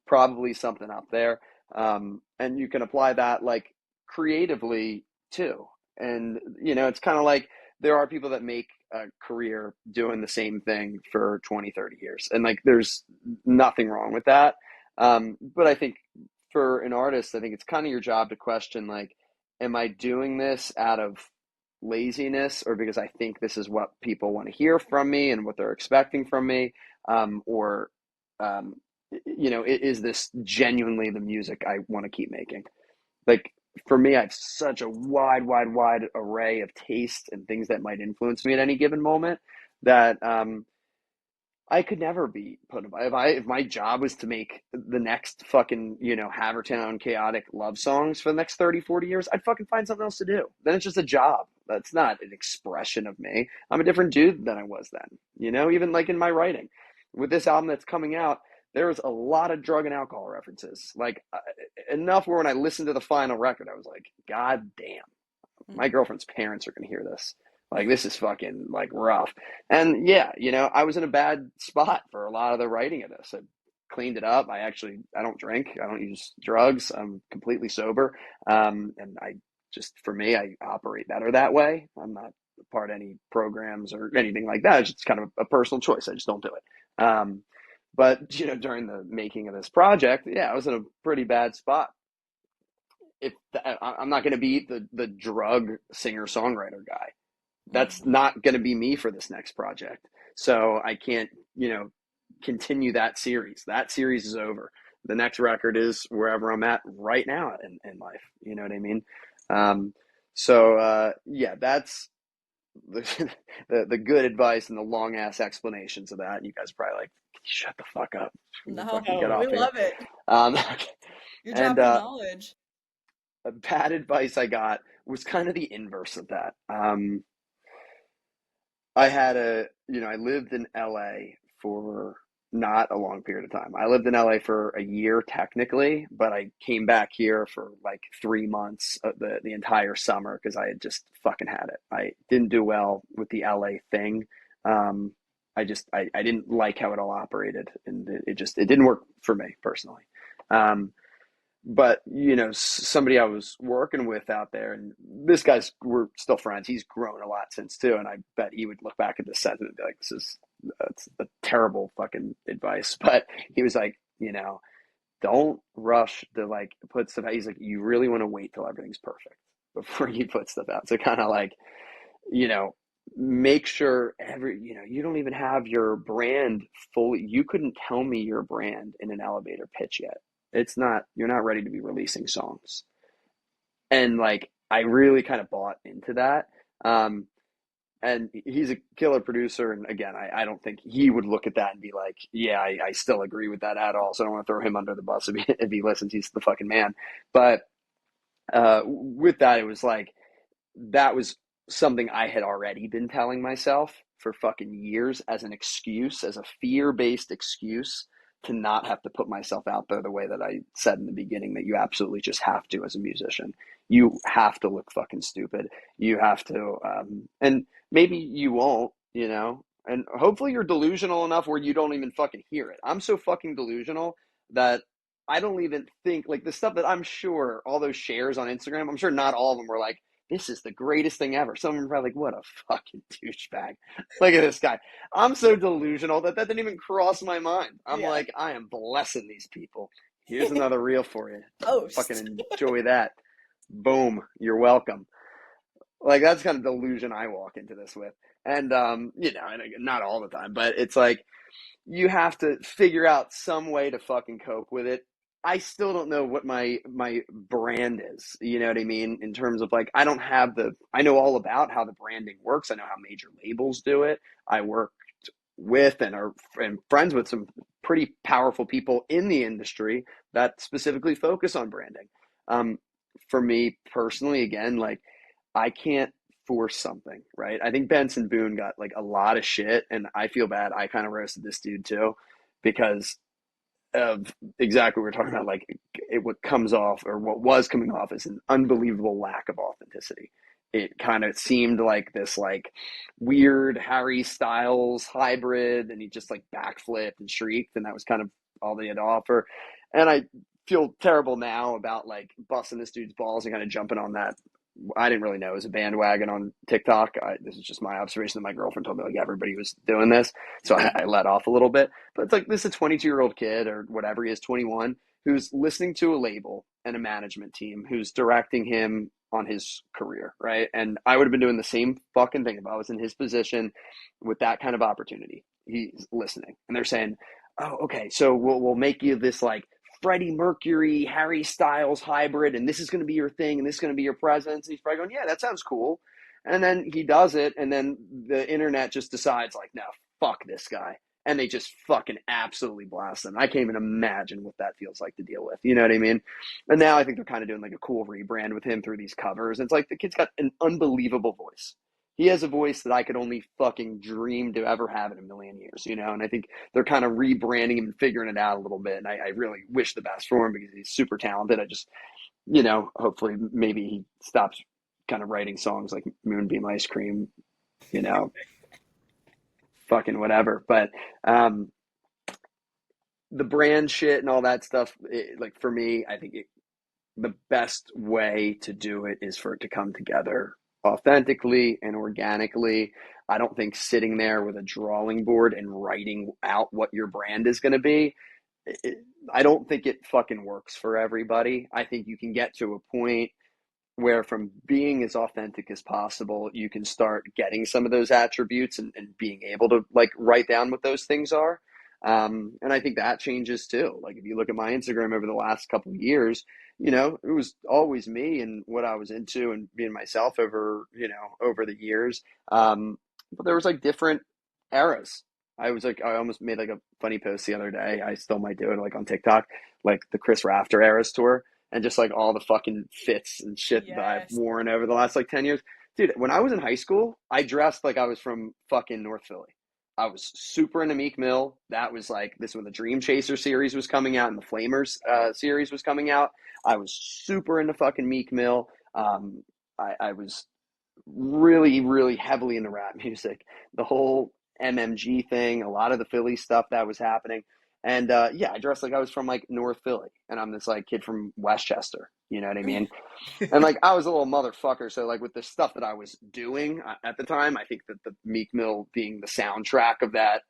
Probably something up there, and you can apply that like creatively too. And it's kind of like there are people that make a career doing the same thing for 20, 30 years, and like there's nothing wrong with that. But I think for an artist, I think it's kind of your job to question like, am I doing this out of laziness or because I think this is what people want to hear from me and what they're expecting from me, or um, is this genuinely the music I want to keep making? Like for me, I have such a wide array of taste and things that might influence me at any given moment that I could never be put in. If my job was to make the next fucking, Havertown chaotic love songs for the next 30, 40 years, I'd fucking find something else to do. Then it's just a job. That's not an expression of me. I'm a different dude than I was then, even like in my writing. With this album that's coming out, there's a lot of drug and alcohol references. Like enough where when I listened to the final record, I was like, God damn, my Hmm. girlfriend's parents are going to hear this. Like this is fucking like rough. And yeah, I was in a bad spot for a lot of the writing of this. I cleaned it up. I don't drink. I don't use drugs. I'm completely sober. And for me, I operate better that way. I'm not part of any programs or anything like that. It's just kind of a personal choice. I just don't do it. But during the making of this project, yeah, I was in a pretty bad spot. I'm not going to be the drug singer songwriter guy. That's Hmm. not going to be me for this next project. So I can't, continue that series. That series is over. The next record is wherever I'm at right now in life. You know what I mean? Um, yeah, that's the, the good advice and the long ass explanations of that. You guys are probably like, shut the fuck up. We can No, fucking get No. we off here. love it. Um, You're and dropping knowledge. bad advice I got was kind of the inverse of that. I lived in LA for not a long period of time. I lived in LA for a year technically, but I came back here for like 3 months of the entire summer because I had just fucking had it. I didn't do well with the LA thing. Um, I didn't like how it all operated, and it didn't work for me personally. Um, but somebody I was working with out there, and this guy's we're still friends. He's grown a lot since too, and I bet he would look back at this sentence and be like, that's a terrible fucking advice. But he was like, don't rush to like put stuff out. He's like, you really want to wait till everything's perfect before you put stuff out. So kind of like, you know make sure you don't even have your brand fully. You couldn't tell me your brand in an elevator pitch yet. You're not ready to be releasing songs. And like I really kind of bought into that. And he's a killer producer, and again, I don't think he would look at that and be like, yeah, I still agree with that at all. So I don't want to throw him under the bus if he listens. He's the fucking man. But with that, it was like that was something I had already been telling myself for fucking years as an excuse, as a fear-based excuse to not have to put myself out there the way that I said in the beginning that you absolutely just have to as a musician. You have to look fucking stupid. You have to, and maybe you won't, and hopefully you're delusional enough where you don't even fucking hear it. I'm so fucking delusional that I don't even think like the stuff that I'm sure all those shares on Instagram, I'm sure not all of them were like, this is the greatest thing ever. Some of them are probably like, what a fucking douchebag. Look at this guy. I'm so delusional that didn't even cross my mind. I'm Yeah. like, I am blessing these people. Here's another reel for you. Post. Fucking enjoy that. Boom. You're welcome. Like that's kind of delusion I walk into this with. And and not all the time, but it's like you have to figure out some way to fucking cope with it. I still don't know what my brand is. You know what I mean? In terms of like, I know all about how the branding works. I know how major labels do it. I worked with and friends with some pretty powerful people in the industry that specifically focus on branding. Um, for me personally, again, like I can't force something, right? I think Benson Boone got like a lot of shit, and I feel bad. I kind of roasted this dude too, because of exactly what we're talking about. Like what comes off or what was coming off is an unbelievable lack of authenticity. It kind of seemed like this like weird Harry Styles hybrid, and he just like backflipped and shrieked, and that was kind of all they had to offer. And I feel terrible now about like busting this dude's balls and kind of jumping on that. I didn't really know it was a bandwagon on TikTok. This is just my observation that my girlfriend told me like everybody was doing this. So I let off a little bit. But it's like this is a 22-year-old kid or whatever he is, 21, who's listening to a label and a management team who's directing him on his career, right? And I would have been doing the same fucking thing if I was in his position with that kind of opportunity. He's listening. And they're saying, oh, okay, so we'll make you this like Freddie Mercury, Harry Styles hybrid, and this is going to be your thing, and this is going to be your presence. And he's probably going, yeah, that sounds cool. And then he does it, and then the internet just decides, like, no, fuck this guy. And they just fucking absolutely blast them. I can't even imagine what that feels like to deal with. You know what I mean? And now I think they're kind of doing like a cool rebrand with him through these covers. And it's like the kid's got an unbelievable voice. He has a voice that I could only fucking dream to ever have in a million years, And I think they're kind of rebranding him and figuring it out a little bit. And I really wish the best for him because he's super talented. I just, hopefully maybe he stops kind of writing songs like Moonbeam Ice Cream, you know, fucking whatever. But the brand shit and all that stuff, like for me, I think the best way to do it is for it to come together authentically and organically. I don't think sitting there with a drawing board and writing out what your brand is going to be, I don't think it fucking works for everybody. I think you can get to a point where from being as authentic as possible, you can start getting some of those attributes and being able to like write down what those things are. And I think that changes too. Like if you look at my Instagram over the last couple of years, you know, it was always me and what I was into and being myself over, you know, over the years. But there was like different eras. I was like, I almost made like a funny post the other day. I still might do it like on TikTok, like the Chris Rafter Eras tour and just like all the fucking fits and shit that I've Yes. worn over the last like 10 years. Dude, when I was in high school, I dressed like I was from fucking North Philly. I was super into Meek Mill. That was like this when the Dream Chaser series was coming out and the Flamers series was coming out. I was super into fucking Meek Mill. I was really, really heavily into rap music. The whole MMG thing, a lot of the Philly stuff that was happening. And yeah, I dressed like I was from like North Philly, and I'm this like kid from Westchester. You know what I mean? And like I was a little motherfucker, so like with the stuff that I was doing at the time, I think that the Meek Mill being the soundtrack of that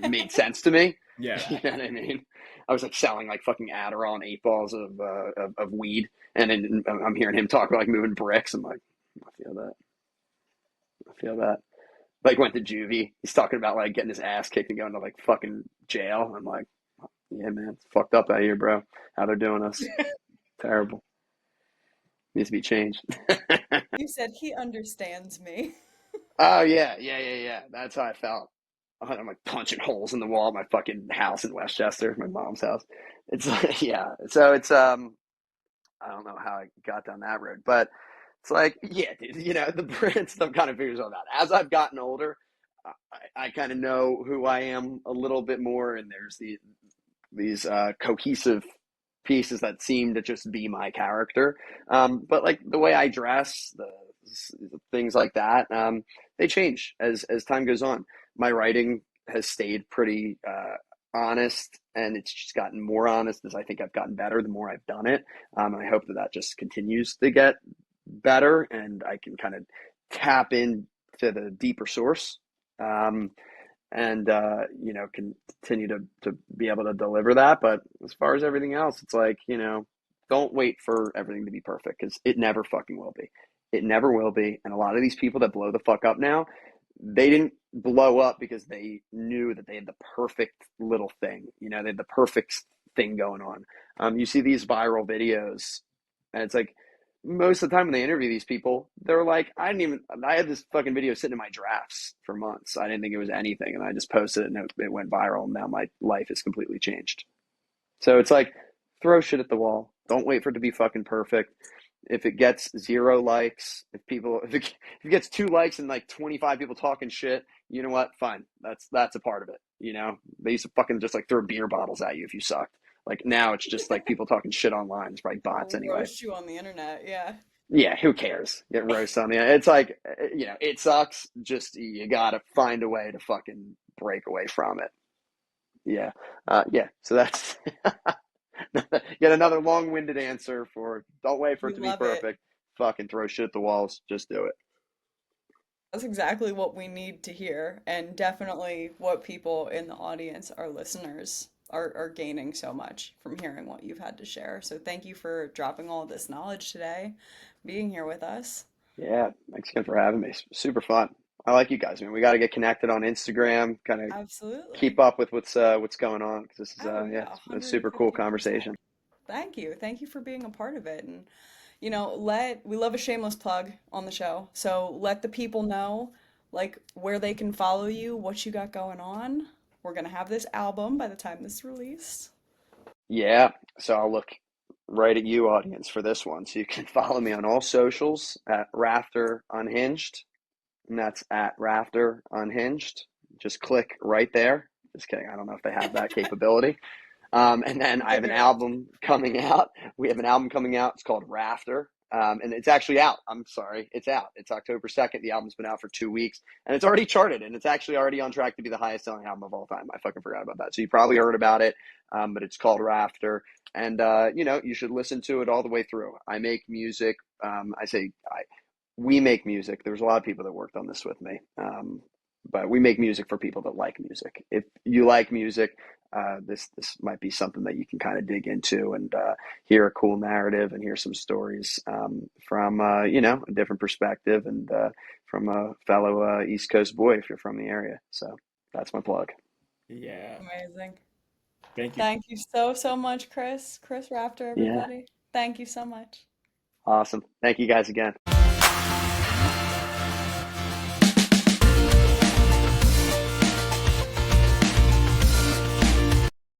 made sense to me. Yeah. You know what I mean? I was like selling like fucking Adderall and 8 balls of weed, and then I'm hearing him talk about like moving bricks. I'm like, I feel that. I feel that. Like went to juvie. He's talking about like getting his ass kicked and going to like fucking jail. I'm like, yeah, man, it's fucked up out here, bro. How they're doing us, terrible. Needs to be changed. You said he understands me. Oh yeah, yeah, yeah, yeah. That's how I felt. I'm like punching holes in the wall of my fucking house in Westchester, my mom's house. It's like, yeah. So it's I don't know how I got down that road, but it's like, yeah, dude, you know, the brand stuff kind of figures all that. As I've gotten older, I kind of know who I am a little bit more, and there's these cohesive pieces that seem to just be my character. But like the way I dress, the things like that, they change as time goes on. My writing has stayed pretty honest, and it's just gotten more honest as I think I've gotten better the more I've done it. And I hope that that just continues to get better, and I can kind of tap into the deeper source. Um, and you know, continue to be able to deliver that. But as far as everything else, it's like, you know, don't wait for everything to be perfect because it never fucking will be. It never will be. And a lot of these people that blow the fuck up now, they didn't blow up because they knew that they had the perfect little thing. You know, they had the perfect thing going on. You see these viral videos, and it's like most of the time when they interview these people, they're like, I had this fucking video sitting in my drafts for months. I didn't think it was anything. And I just posted it and it went viral. And now my life is completely changed. So it's like, throw shit at the wall. Don't wait for it to be fucking perfect. If it gets 0 likes, if it gets 2 likes and like 25 people talking shit, you know what? Fine. That's a part of it. You know, they used to fucking just like throw beer bottles at you if you sucked. Like now it's just like people talking shit online. It's probably bots anyway. Roast you on the internet, yeah. Yeah, who cares? Get roast on the. It's like, you know, it sucks. Just you gotta find a way to fucking break away from it. Yeah, yeah. So that's yet another long-winded answer for don't wait for We it to be love it. perfect. Fucking throw shit at the walls. Just do it. That's exactly what we need to hear, and definitely what people in the audience, our listeners, are gaining so much from hearing what you've had to share. So thank you for dropping all this knowledge today, being here with us. Yeah, thanks again for having me. Super fun. I like you guys, man. We got to get connected on Instagram. Kind of keep Absolutely. up with what's going on because this is Oh yeah, yeah, it's a super cool 150%. conversation. Thank you. Thank you for being a part of it. And let we love a shameless plug on the show. So let the people know like where they can follow you, what you got going on. We're gonna have this album by the time this is released. Yeah, so I'll look right at you, audience, for this one. So you can follow me on all socials at Rafter Unhinged, and that's at Rafter Unhinged. Just click right there. Just kidding. I don't know if they have that capability. And then You I have could an be like, album coming out. We have an album coming out. It's called Rafter. And it's actually out. I'm sorry. It's out. It's October 2nd. The album's been out for 2 weeks and it's already charted and it's actually already on track to be the highest selling album of all time. I fucking forgot about that. So you probably heard about it. But it's called Rafter. And, you know, you should listen to it all the way through. I make music. We make music. There's a lot of people that worked on this with me. But we make music for people that like music. If you like music, this might be something that you can kind of dig into and hear a cool narrative and hear some stories from you know, a different perspective and from a fellow East Coast boy if you're from the area. So that's my plug. Yeah. Amazing. Thank you. Thank you so, so much, Chris. Chris Rafter, Yeah, everybody. Thank you so much. awesome. Thank you guys again.